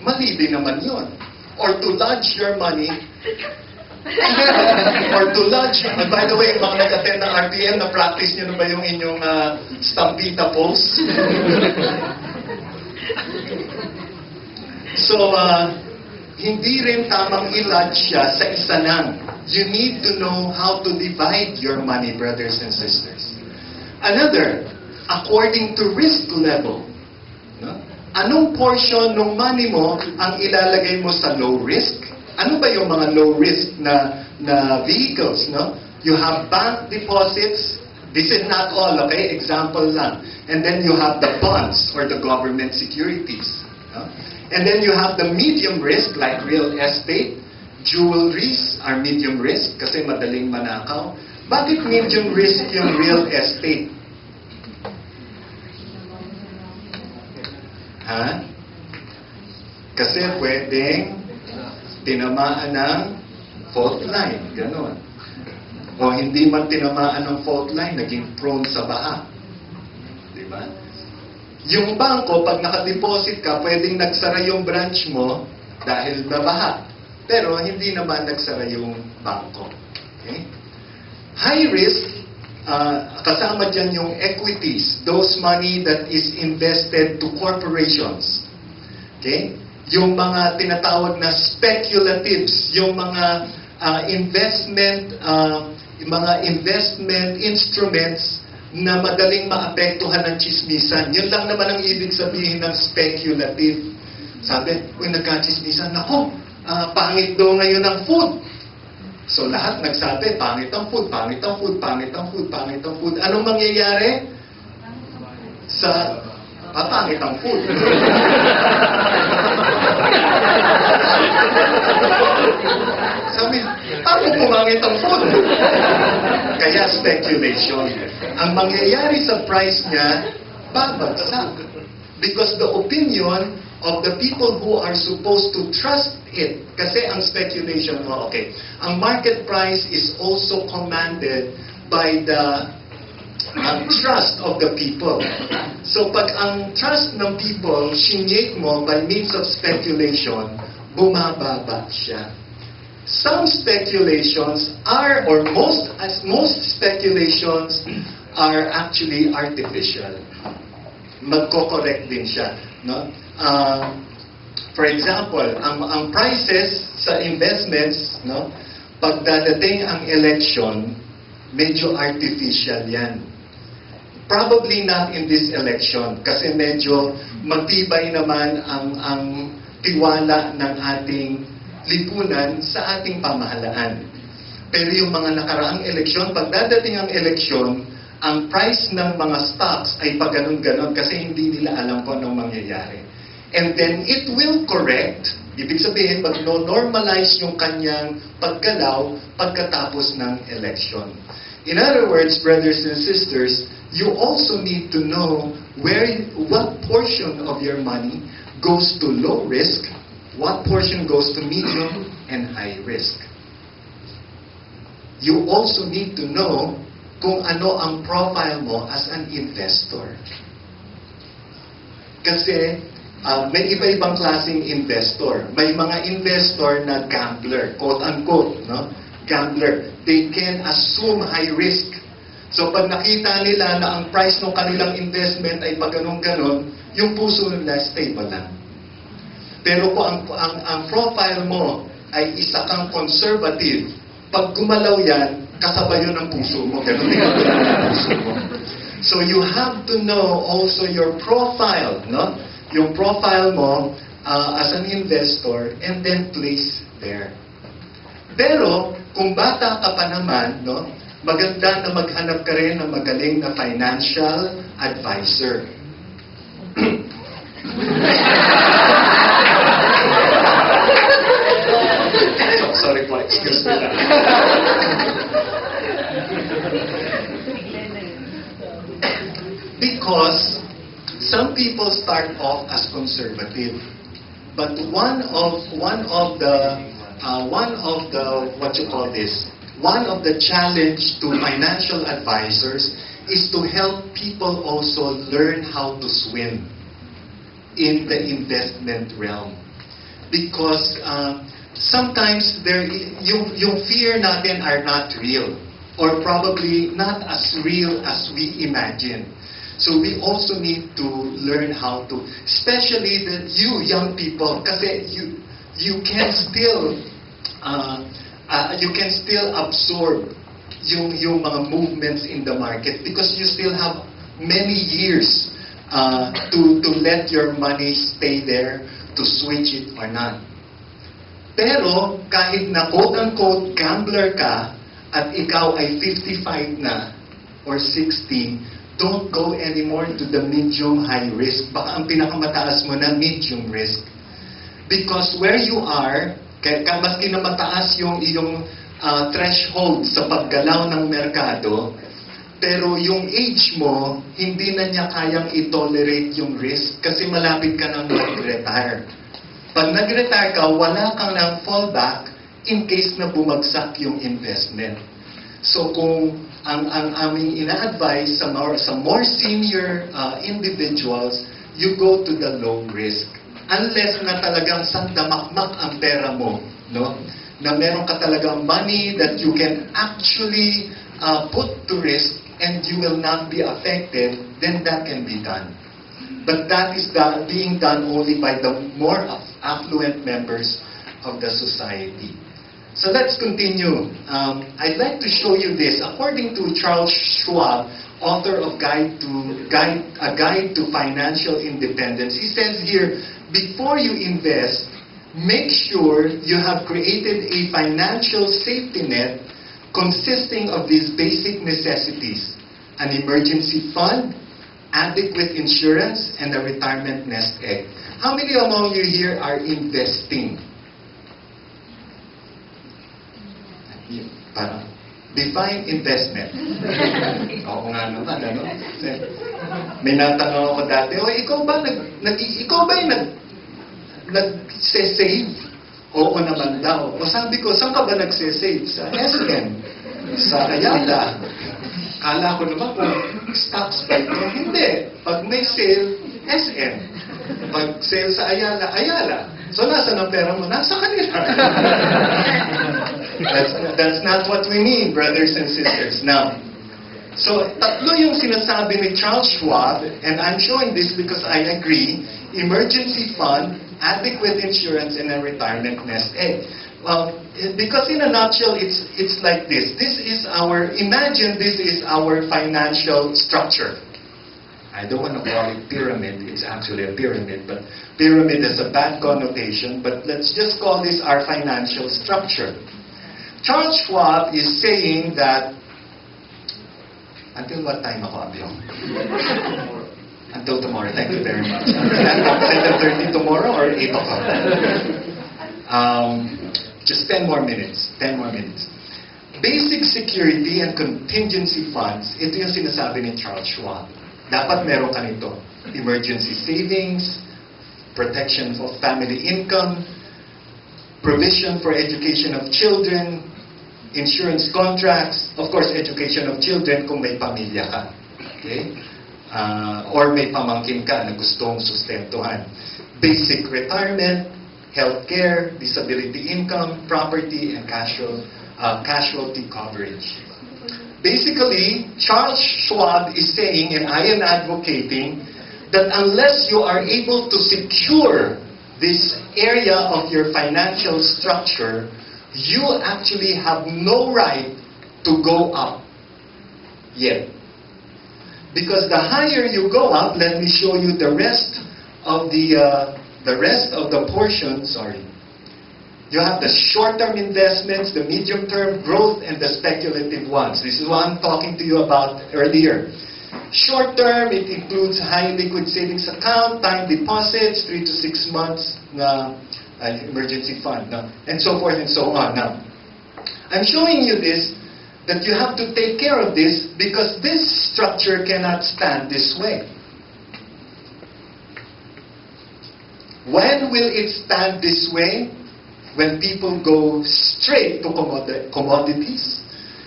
Mali din naman yun. Or to lodge your money or to lodge, by the way, mga nag-attend ng RTM, na-practice nyo na ba yung inyong stampita pose? So, hindi rin tamang i-lodge siya sa isa lang. You need to know how to divide your money, brothers and sisters. Another, according to risk level. No? Anong portion ng money mo ang ilalagay mo sa low risk? Ano ba yung mga low risk na vehicles, no? You have bank deposits. This is not all, okay? Example lang. And then you have the bonds or the government securities. No? And then you have the medium risk like real estate. Jewelries are medium risk kasi madaling manakaw. Bakit medium risk yung real estate? Ha? Kasi pwedeng tinamaan ng fault line, gano'n. O hindi man tinamaan ng fault line, naging prone sa baha. Diba? Yung bangko, pag nakadeposit ka, pwedeng nagsara yung branch mo dahil nabaha. Pero hindi naman nagsara yung bangko. Okay? High risk, kasama dyan yung equities, those money that is invested to corporations. Okay? Yung mga tinatawag na speculatives, yung mga investment instruments na madaling maapektuhan ng chismisan. Yun lang naman ang ibig sabihin ng speculative. Sabi, uy, nagka-chismisan, nako, pangit daw ngayon ang food. So lahat nagsabi, pangit ang food, pangit ang food, pangit ang food, pangit ang food. Anong mangyayari? Pangit ang food. Sabi, paano pumangit ang food? Kaya speculation. Ang mangyayari sa price niya, babagsak. Because the opinion of the people who are supposed to trust it, kasi ang speculation mo, okay, ang market price is also commanded by the trust of the people. So pag ang trust ng people, shinyake mo by means of speculation, bumababa siya. Some speculations are, or most speculations are actually artificial. Magko-correct din siya. No? For example, ang prices sa investments, no, pag dadating ang election, medyo artificial yan. Probably not in this election kasi medyo matibay naman ang tiwala ng ating lipunan sa ating pamahalaan. Pero yung mga nakaraang eleksyon, pag dadating ang eleksyon, ang price ng mga stocks ay pagganon-ganon kasi hindi nila alam kung anong mangyayari. And then it will correct, ibig sabihin, mag-normalize yung kanyang paggalaw pagkatapos ng election. In other words, brothers and sisters, you also need to know what portion of your money goes to low risk, what portion goes to medium and high risk. You also need to know kung ano ang profile mo as an investor. Kasi may iba-ibang klaseng investor. May mga investor na gambler, quote-unquote, no? Gambler. They can assume high risk. So pag nakita nila na ang price ng kanilang investment ay pagganon-ganon, yung puso nila stable lang. Pero kung ang profile mo ay isa kang conservative, pag gumalaw yan, kasabay yun ang puso mo. Ganun din ang puso mo. So you have to know also your profile, no? Yung profile mo as an investor and then place there. Pero kung bata ka pa naman, no? Maganda na maghanap ka rin ng magaling na financial advisor. Sorry po, excuse me lang. Because some people start off as conservative, but one of the one of the challenge to financial advisors is to help people also learn how to swim in the investment realm. Because sometimes yung fear natin are not real, or probably not as real as we imagine. So we also need to learn how to, especially you young people, kasi you can still absorb yung mga movements in the market because you still have many years to let your money stay there, to switch it or not. Pero kahit na quote-unquote gambler ka at ikaw ay 55 na or 60, don't go anymore to the medium-high risk. Baka ang pinakamataas mo na medium risk. Because where you are, maski na mataas yung iyong threshold sa paggalaw ng merkado, pero yung age mo, hindi na niya kayang i-tolerate yung risk kasi malapit ka nang mag-retire. Pag nag-retire ka, wala kang nang fallback in case na bumagsak yung investment. So kung ang aming ina-advise sa more senior individuals, you go to the low risk. Unless na talagang sandamakmak ang pera mo, no? Na meron ka talagang money that you can actually put to risk and you will not be affected, then that can be done. But that is being done only by the more affluent members of the society. So let's continue. I'd like to show you this. According to Charles Schwab, author of A Guide to Financial Independence, he says here, before you invest, make sure you have created a financial safety net consisting of these basic necessities: an emergency fund, adequate insurance, and a retirement nest egg. How many among you here are investing? Parang, define investment. Oo nga naman, ano? May natanong ako dati, ikaw ba nag-save? Oo naman daw. O sabi ko, saan ka ba nag-save? Sa SM, sa Ayala. Kala ko naman kung stocks ba ito? Hindi. Pag may sale, SM. Pag sale sa Ayala, Ayala. So nasa ang pera mo? Nasa kanila. That's not what we mean, brothers and sisters. Now, so tatlo yung sinasabi ni Charles Schwab, and I'm showing this because I agree. emergency fund, adequate insurance, and a retirement nest egg. Well, because in a nutshell, it's like this. Imagine this is our financial structure. I don't want to call it pyramid. It's actually a pyramid, but pyramid has a bad connotation. But let's just call this our financial structure. Charles Schwab is saying that, until what time ako, Abyong? Until tomorrow. Thank you very much. 7:30 tomorrow or 8 o'clock? Just 10 more minutes. 10 more minutes. Basic security and contingency funds, ito yung sinasabi ni Charles Schwab. Dapat meron ka nito. Emergency savings, protection of family income, provision for education of children, insurance contracts, of course, education of children kung may pamilya ka. Okay? Or may pamangkin ka na gustong sustentuhan. Basic retirement, healthcare, disability income, property, and casualty coverage. Basically, Charles Schwab is saying, and I am advocating, that unless you are able to secure this area of your financial structure, you actually have no right to go up yet. Because the higher you go up, let me show you the rest of the portion. Sorry. You have the short-term investments, the medium-term growth, and the speculative ones. This is what I'm talking to you about earlier. Short-term, it includes high liquid savings account, time deposits, 3 to 6 months na emergency fund, and so forth and so on. Now, I'm showing you this, that you have to take care of this because this structure cannot stand this way. When will it stand this way? When people go straight to commodities,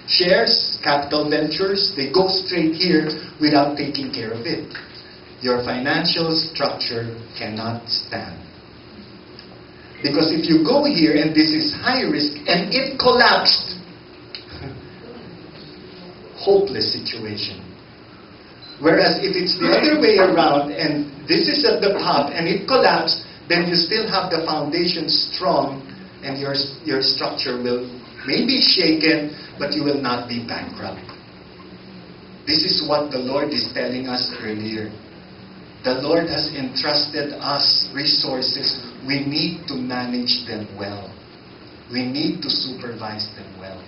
shares, capital ventures, they go straight here without taking care of it. Your financial structure cannot stand. Because if you go here and this is high risk and it collapsed, hopeless situation. Whereas if it's the other way around and this is at the top and it collapsed, then you still have the foundation strong and your structure will maybe shaken, but you will not be bankrupt. This is what the Lord is telling us earlier. The Lord has entrusted us resources. We need to manage them well. We need to supervise them well.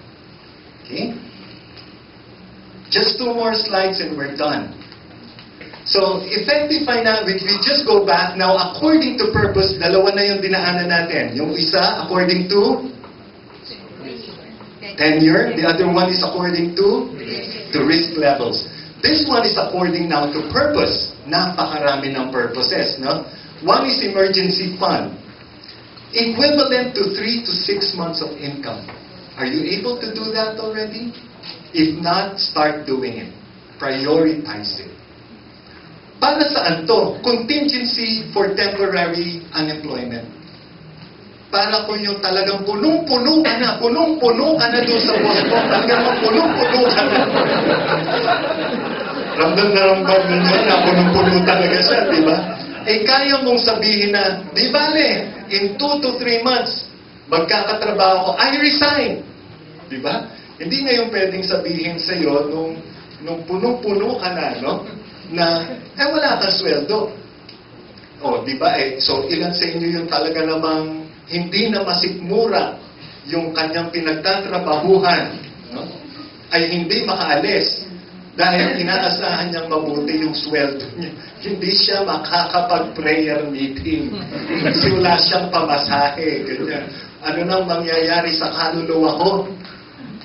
Okay? Just 2 more slides and we're done. So, effective finance, we just go back. Now, according to purpose, dalawa na yung dinaanan natin. Yung isa, according to tenure. The other one is according to risk levels. This one is according now to purpose. Napakarami ng purposes, no? One is emergency fund. Equivalent to 3 to 6 months of income. Are you able to do that already? If not, start doing it. Prioritize it. Para saan to? Contingency for temporary unemployment. Para kung yung talagang punong-puno ka na doon sa boss mo, talagang punong-puno ka na. Ramdam na ramdam ninyo na punong-puno talaga siya, di ba? Eh kaya mong sabihin na, di bale, in 2 to 3 months, magkakatrabaho ko, I resign. Di ba? Hindi ngayon pwedeng sabihin sa'yo nung punong-puno ka na, no? Na, wala kang sweldo. O, di ba? So, ilan sa inyo yung talaga namang hindi na masikmura yung kanyang pinagtatrabahuhan, no? Ay hindi makaalis dahil inaasahan niyang mabuti yung sweldo niya. Hindi siya makakapag-prayer meeting kasi wala siyang pamasahe. Ganyan. Ano nang mangyayari sa kaluluwa ko?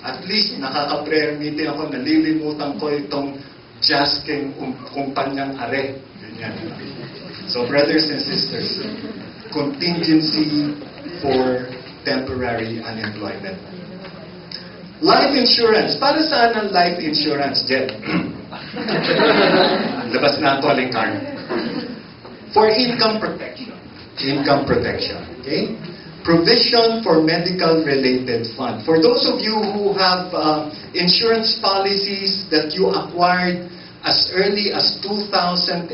At least nakaka-prayer meeting ako, nalilimutan ko itong jasking kumpanyang are. Ganyan. So brothers and sisters, contingency for temporary unemployment. Life insurance. Para saan ang life insurance, Jen? Labas na ito, Lingkod. For income protection. Income protection. Okay? Provision for medical-related fund. For those of you who have insurance policies that you acquired as early as 2002,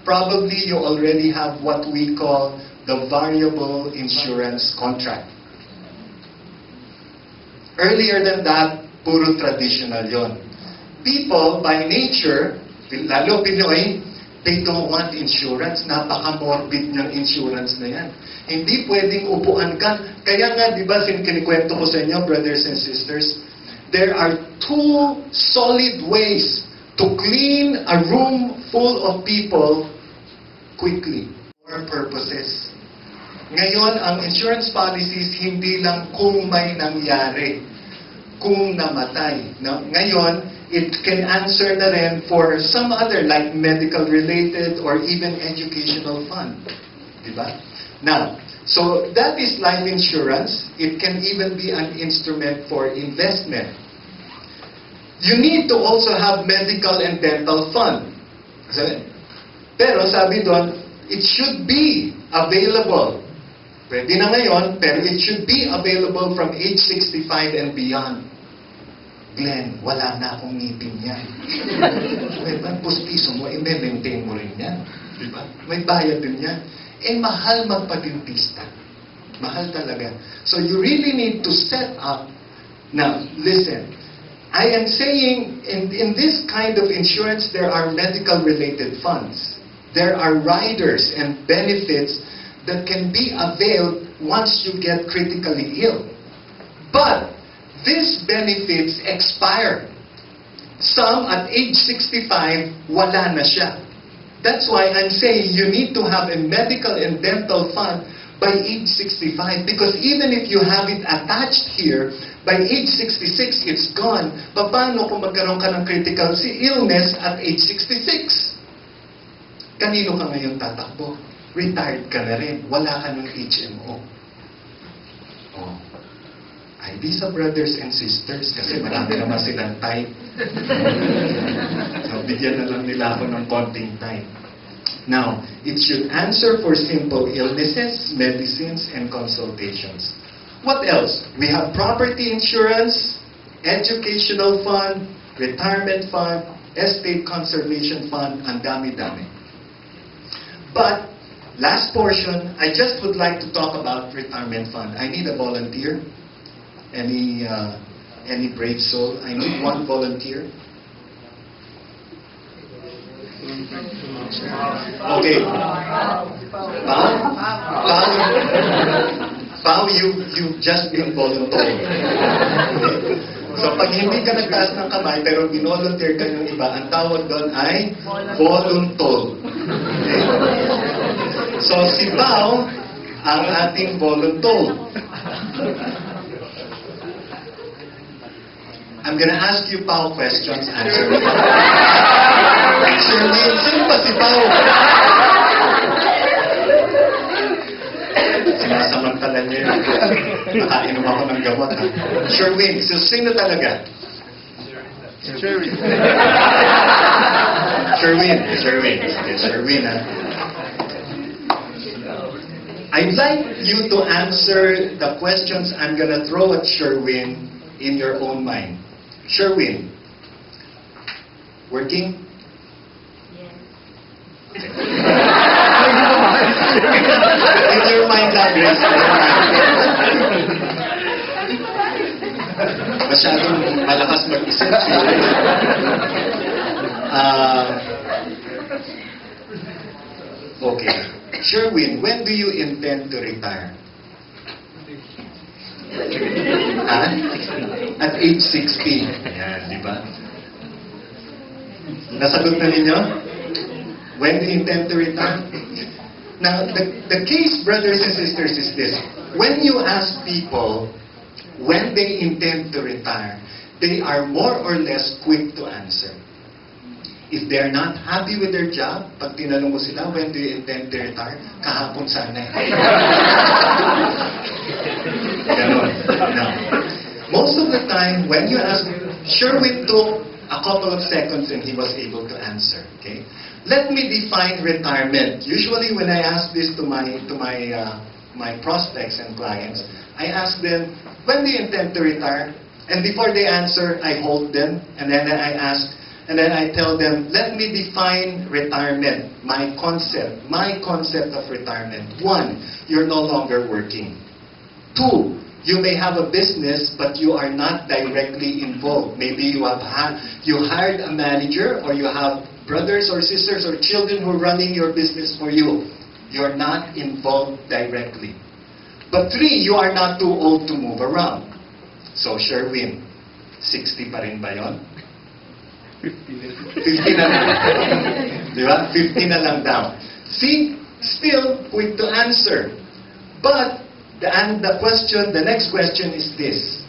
probably you already have what we call the variable insurance contract. Earlier than that, puro traditional yon. People, by nature, lalo Pinoy, they don't want insurance. Napaka-morbid ng insurance na yan. Hindi pwedeng upuan ka. Kaya nga, di ba, kinikwento ko sa inyo, brothers and sisters, there are two solid ways to clean a room full of people quickly for purposes. Ngayon, ang insurance policies, hindi lang kung may nangyari, kung namatay. No? Ngayon, it can answer na rin for some other, like medical-related or even educational fund. Diba? Now, so that is life insurance. It can even be an instrument for investment. You need to also have medical and dental fund. Pero sabi doon, it should be available. Pwede na ngayon, pero it should be available from age 65 and beyond. Glen, wala na akong ngipin yan. Pag pustiso mo, i-maintain mo rin yan. Diba? May bayad din yan. Mahal magpa-dentista. Mahal talaga. So you really need to set up. Now, listen. I am saying, in this kind of insurance, there are medical-related funds. There are riders and benefits that can be availed once you get critically ill. But these benefits expire. Some at age 65, wala na siya. That's why I'm saying you need to have a medical and dental fund by age 65. Because even if you have it attached here, by age 66, it's gone. Paano kung magkaroon ka ng critical illness at age 66? Kanino ka ngayon tatakbo? Retired ka na rin. Wala ka ng HMO. Oh. Ay, di sa brothers and sisters kasi marami naman silang type. So, bigyan na lang nila ako ng konting time. Now, it should answer for simple illnesses, medicines, and consultations. What else? We have property insurance, educational fund, retirement fund, estate conservation fund, ang dami-dami. But, last portion, I just would like to talk about retirement fund. I need a volunteer. Any brave soul? I need one volunteer. Okay. Pao, you've just been volunteered. So pag hindi ka nagtaas ng kamay pero binolunteer ka ng iba, ang tawag doon ay voluntol. Okay? So si Pao ang ating voluntol. I'm gonna ask you Pao questions, answer me. Sherwin, sino ba si Pao? Sinasamantala niya yun. Nakainom ako ng gamot, ha? Sherwin, so sino talaga? Sherwin. Sherwin, ha? I'd like you to answer the questions I'm gonna throw at Sherwin in your own mind. Sherwin, working? Yes. Okay. In your mind, Grace. Masyadong malakas mag-isip. Okay. Sherwin, when do you intend to retire? At age 60. Ayan, di ba? Nasagot na ninyo? When do you intend to retire? Now, the case, brothers and sisters, is this. When you ask people when they intend to retire, they are more or less quick to answer. If they're not happy with their job, pag tinanong mo sila, when do you intend to retire? Kahapon sana. Ganon. Now, most of the time, when you ask, Sherwin took a couple of seconds and he was able to answer. Okay? Let me define retirement. Usually, when I ask this to my prospects and clients, I ask them, when do you intend to retire? And before they answer, I hold them, and then I ask, And then I tell them, let me define retirement, my concept of retirement. 1, you're no longer working. 2, you may have a business, but you are not directly involved. Maybe you hired a manager, or you have brothers or sisters or children who are running your business for you. You're not involved directly. But 3, you are not too old to move around. So, Sherwin, 60 pa rin ba yun? 50 na lang. Di ba? 50 na lang daw. See, still quick to answer. But, the next question is this.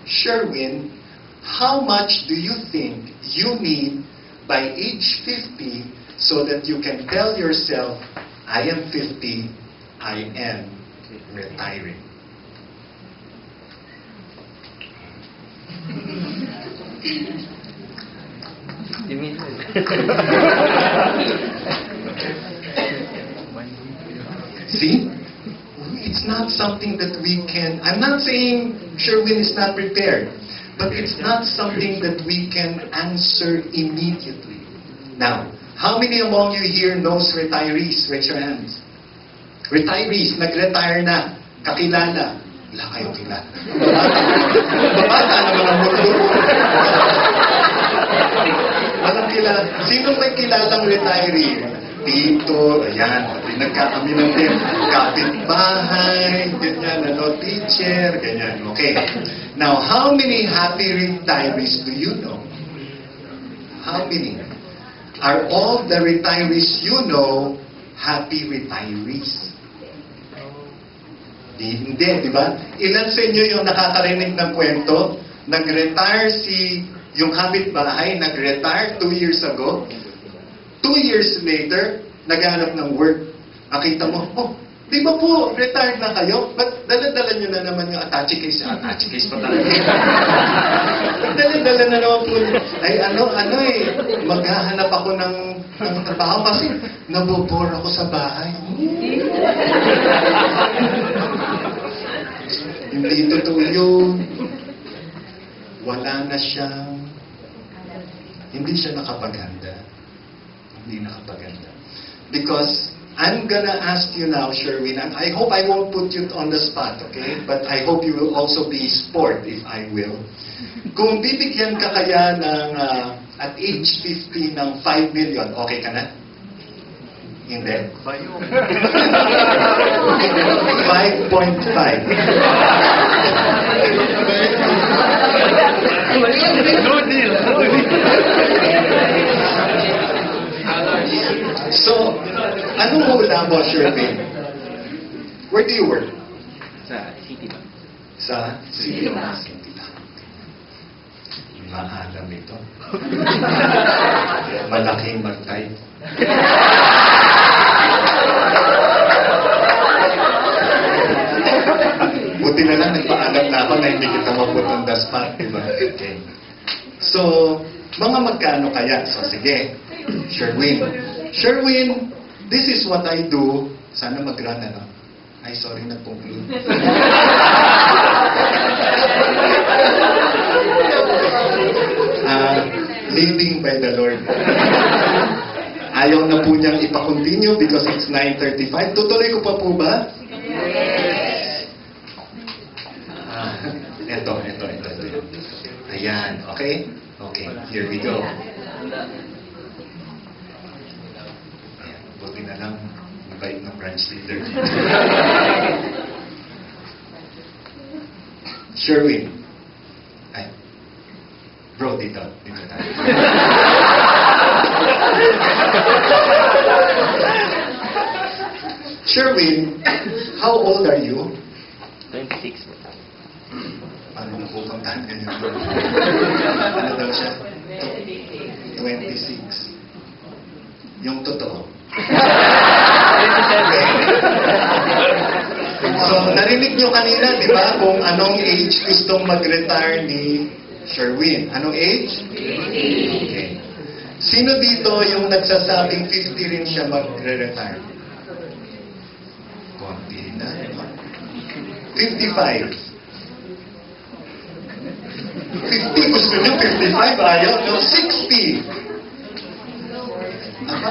Sherwin, how much do you think you need by age 50 so that you can tell yourself, I am 50, I am retiring? See? It's not something that we can... I'm not saying Sherwin is not prepared, but it's not something that we can answer immediately. Now, how many among you here knows retirees? Raise your hands. Retirees, nag-retire na, kakilala. Wala kayong kilala. Babata naman ang mundo. Walang kilala. Sino may kilalang retiree? Tito, ayan, nagkakami ng din. Kapitbahay, ganyan, teacher, ganyan. Okay. Now, how many happy retirees do you know? How many? Are all the retirees you know happy retirees? Hindi, di ba? Ilan sa inyo yung nakakarinig ng kwento? Nag-retire yung kapitbahay, nag-retire 2 years ago. 2 years later, naghanap ng work. Nakita mo, oh, di ba po, retired na kayo? Ba't dala-dala nyo na naman yung attache case? Attache case pa talaga. Dala-dala na naman po. Ay, maghahanap ako ng trabaho kasi nabobore ako sa bahay. Hindi totoo yun. Wala na siyang... Hindi siya nakapaganda. Hindi nakapaganda. Because I'm gonna ask you now, Sherwin, and I hope I won't put you on the spot, okay? But I hope you will also be sport if I will. Kung bibigyan ka kaya ng, at age 50 ng 5 million, okay ka na? Hindi. 5.5. No deal. So, anong hula mo, Sherwin? Where do you work? Sa city ba? Sa City Bank. Maalam ito. Malaking mag-type. Buti na lang, nagpaalam na ako na hindi kita maput on the spot, diba? Okay. So, mga magkano kaya? So, sige. Sherwin, this is what I do. Sana mag-run, ano? Ay, sorry, nag-conclude. Leading by the Lord. Ayaw na po niyang ipa-continue because it's 9:35. Tutuloy ko pa po ba? Yes. Ito. Ayan, okay? Okay, here we go. Ayan, buti na lang, mabait na branch leader. Sherwin. Ay. Bro, dito tayo. Sherwin, how old are you? 26. Paano napupuntahan ka niyo? Ano daw siya? 26. Yung totoo. So, narinig niyo kanina, di ba, kung anong age gustong mag-retire ni Sherwin. Anong age? 50. Okay. Sino dito yung nagsasabing 50 rin siya magre-retire? Konti na. 55. 50 gusto niyo, 55 ayaw, no? 60.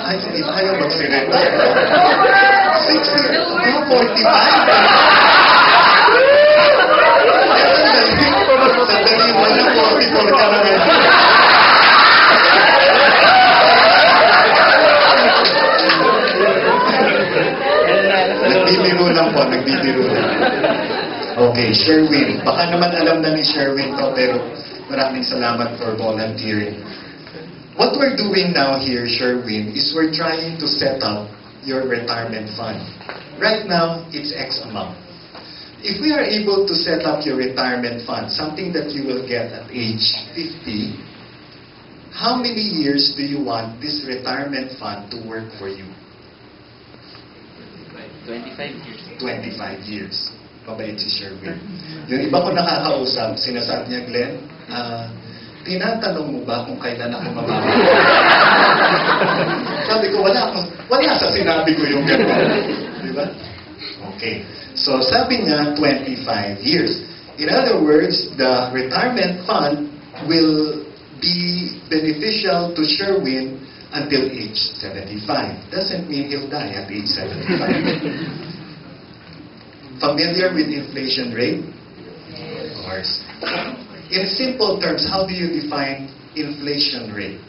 Ayaw mag-surrender. 60, 45. Sandali mo na, 44 ka na ngayon. Nagbibiro lang po, nagbibiro lang. Okay, Sherwin. Baka naman alam na ni Sherwin to, pero maraming salamat for volunteering. What we're doing now here, Sherwin, is we're trying to set up your retirement fund. Right now, it's X amount. If we are able to set up your retirement fund, something that you will get at age 50, how many years do you want this retirement fund to work for you? 25 years. 25 years. Mabait si Sherwin. Yung iba ko nakakausap, sinasabi niya, Glen, tinatanong mo ba kung kailan ako mamamahay? Sabi ko, wala sa sinabi ko yung gano'n. Di ba? Okay. So, sabi niya, 25 years. In other words, the retirement fund will be beneficial to Sherwin until age 75. Doesn't mean he'll die at age 75. Familiar with inflation rate? Of course. In simple terms, how do you define inflation rate?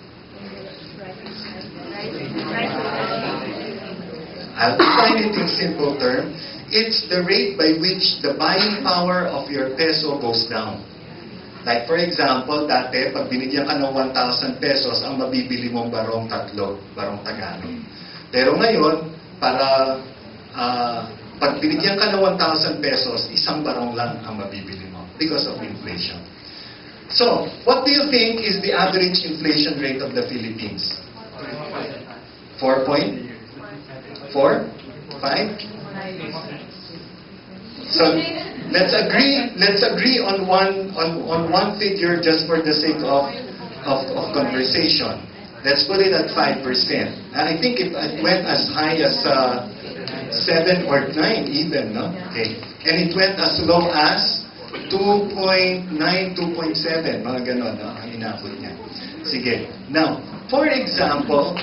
I'll define it in simple terms. It's the rate by which the buying power of your peso goes down. Like for example, dati, pag binigyan ka ng 1,000 pesos, ang mabibili mong barong Tagalog. Pero ngayon, pag binigyan ka ng 1,000 pesos, isang barong lang ang mabibili mo because of inflation. So, what do you think is the average inflation rate of the Philippines? 4 point? 4? 5? So, let's agree on one figure just for the sake of conversation. Let's put it at 5%. I think it went as high as 7 or 9 even, no? Okay. And it went as low as 2.9, 2.7, mga ganon, no? Ang inabot niya. Sige. Now, for example,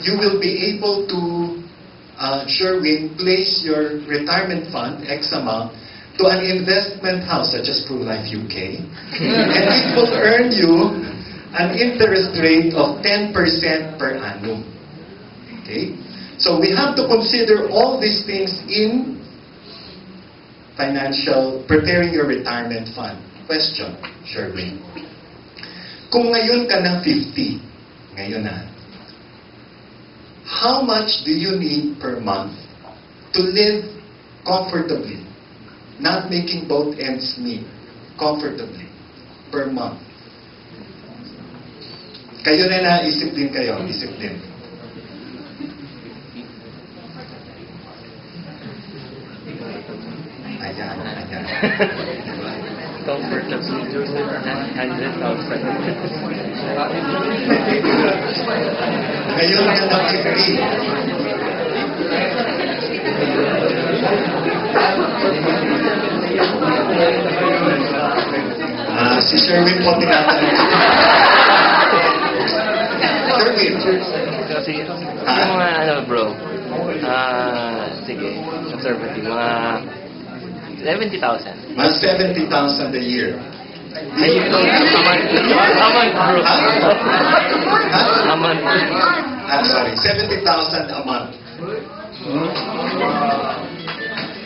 you will be able to, Sherwin, place your retirement fund, X amount, to an investment house such as ProLife UK, and it will earn you an interest rate of 10% per annum. Okay? So we have to consider all these things in preparing your retirement fund. Question, Sherwin. Kung ngayon ka ng 50, ngayon na, how much do you need per month to live comfortably? Not making both ends meet. Comfortably. Per month. Kayo na naisip din kayo. Isip din. Ayan. Comfortably. 100,000. Ngayon ka ng 50. Si Sherwin po tinatanong. Sherwin. Kasi, yung mga bro, sige, conservative, mga 70,000. Mga 70,000 a year. Ay, ito, a month, bro. Ha? A month. Sorry, 70,000 a month.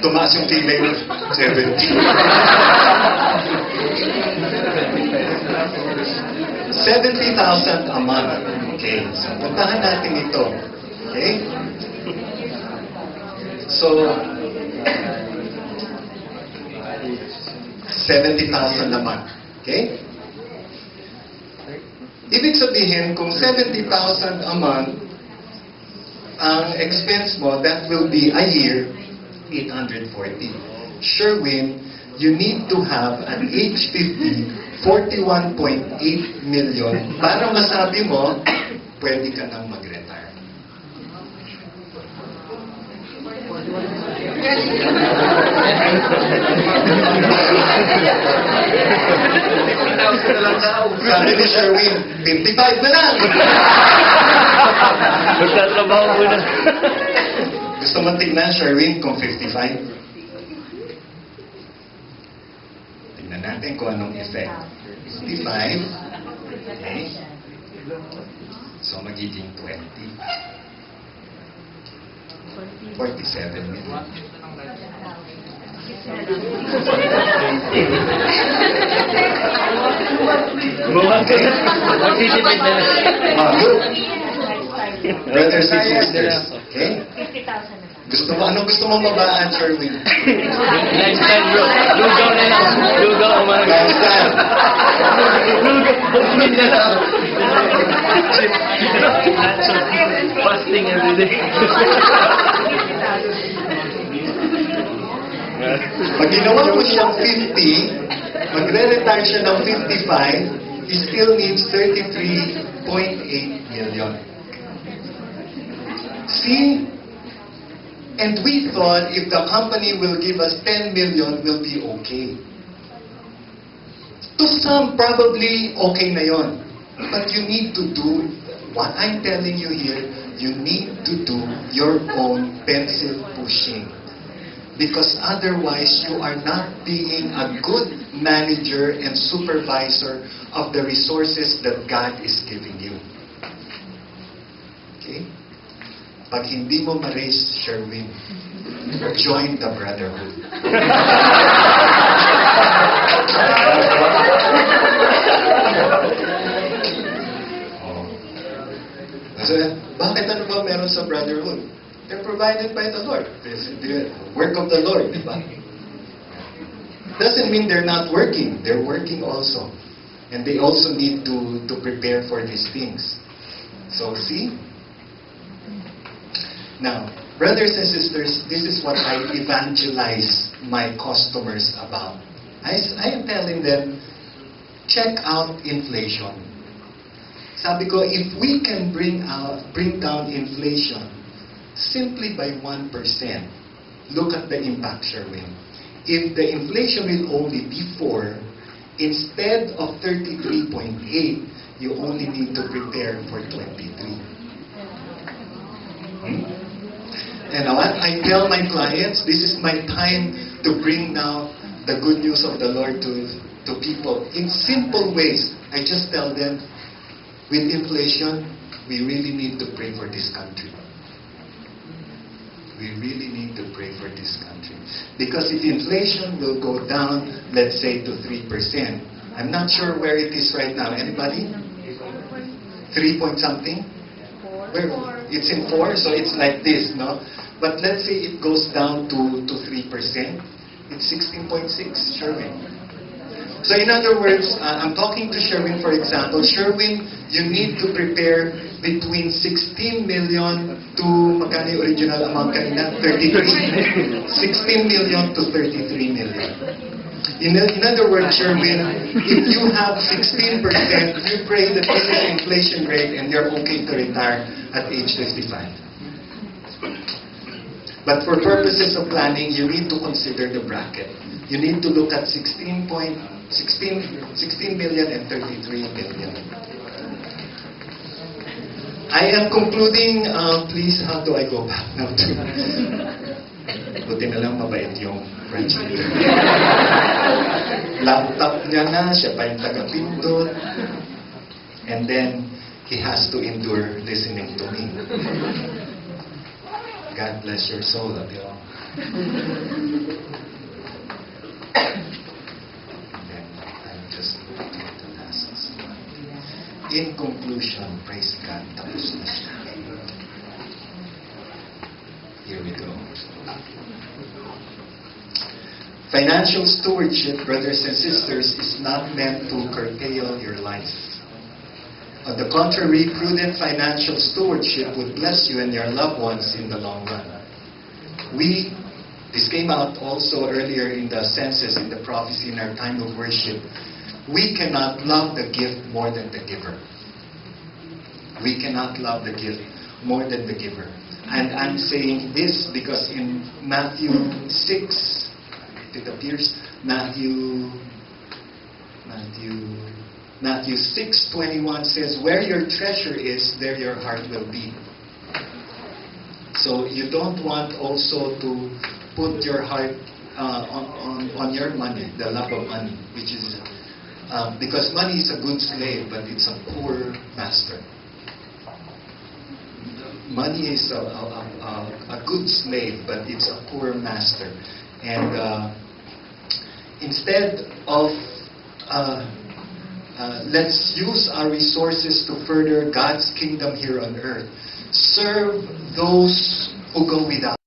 Tumaas yung kilay mo. 70. 70,000 a month. Okay, so puntahan natin ito. Okay? So, 70,000 a month. Okay? Ibig sabihin, kung 70,000 a month, ang expense mo, that will be a year, 840. Sherwin, you need to have an age 50, 41.8 million para masabi mo, pwede ka nang mag-retire. Sabi ni Sherwin, 55 na lang! Magtatrabaho muna. Gusto mo tignan, Sherwin, kung 55? Tignan natin kung anong effect. 55. Okay. So, magiging 20. 47 million. Magtitipid na lang. Look. Brothers and sisters. Okay? 50,000 na lang. Anong gusto mo mabaan, Sherwin? Lifestyle bro. Lugaw na lang. Lugaw umaga. Lifestyle. Lugaw na lang. Fasting everyday. Pag ginawa mo siyang 50, magre-retire siya ng 55, he still needs 33.8 million. See? And we thought if the company will give us 10 million, we'll be okay. To some, probably okay na yon. But you need to do, what I'm telling you here, you need to do your own pencil pushing. Because otherwise, you are not being a good manager and supervisor of the resources that God is giving you. Okay? Pag hindi mo ma-raise, Sherwin, join the brotherhood. Oh. So, bakit ano ba meron sa brotherhood? They're provided by the Lord. This is the work of the Lord, di ba? Doesn't mean they're not working. They're working also. And they also need to prepare for these things. So, see? Now, brothers and sisters, this is what I evangelize my customers about. I am telling them, check out inflation. Sabi ko, if we can bring down inflation simply by 1%, look at the impact, Sherwin. If the inflation will only be 4, instead of 33.8, you only need to prepare for 23. And what I tell my clients, this is my time to bring now the good news of the Lord to people in simple ways. I just tell them, with inflation, we really need to pray for this country. We really need to pray for this country. Because if inflation will go down, let's say to 3%, I'm not sure where it is right now. Anybody? 3 point something? Where? It's in 4, so it's like this, no? But let's say it goes down to 3%. It's 16.6, Sherwin. So in other words, I'm talking to Sherwin, for example. Sherwin, you need to prepare between 16 million to, magkano yung original amount kanina? 33? 16 million to 33 million. In other words, Sherwin, if you have 16%, you pray that this is inflation rate and you're okay to retire at age 55. But for purposes of planning, you need to consider the bracket. You need to look at 16 million and 33 million. I am concluding, please, how do I go back now to... Buti na lang mabait yung French leader. Laptop niya na, siya pa yung taga-pindot. And then, he has to endure listening to me. God bless your soul, Abyo. And then, I'm just looking at the last slide. In conclusion, praise God, tapos na siya. Here we go. Financial stewardship, brothers and sisters, is not meant to curtail your life. On the contrary, prudent financial stewardship would bless you and your loved ones in the long run. This came out also earlier in the census, in the prophecy, in our time of worship. We cannot love the gift more than the giver. We cannot love the gift more than the giver. And I'm saying this because in Matthew 6, it appears, Matthew Matthew 6:21 says, "Where your treasure is, there your heart will be." So you don't want also to put your heart on your money, the love of money, which is because money is a good slave, but it's a poor master. Money is a good slave, but it's a poor master. And instead of let's use our resources to further God's kingdom here on earth. Serve those who go without.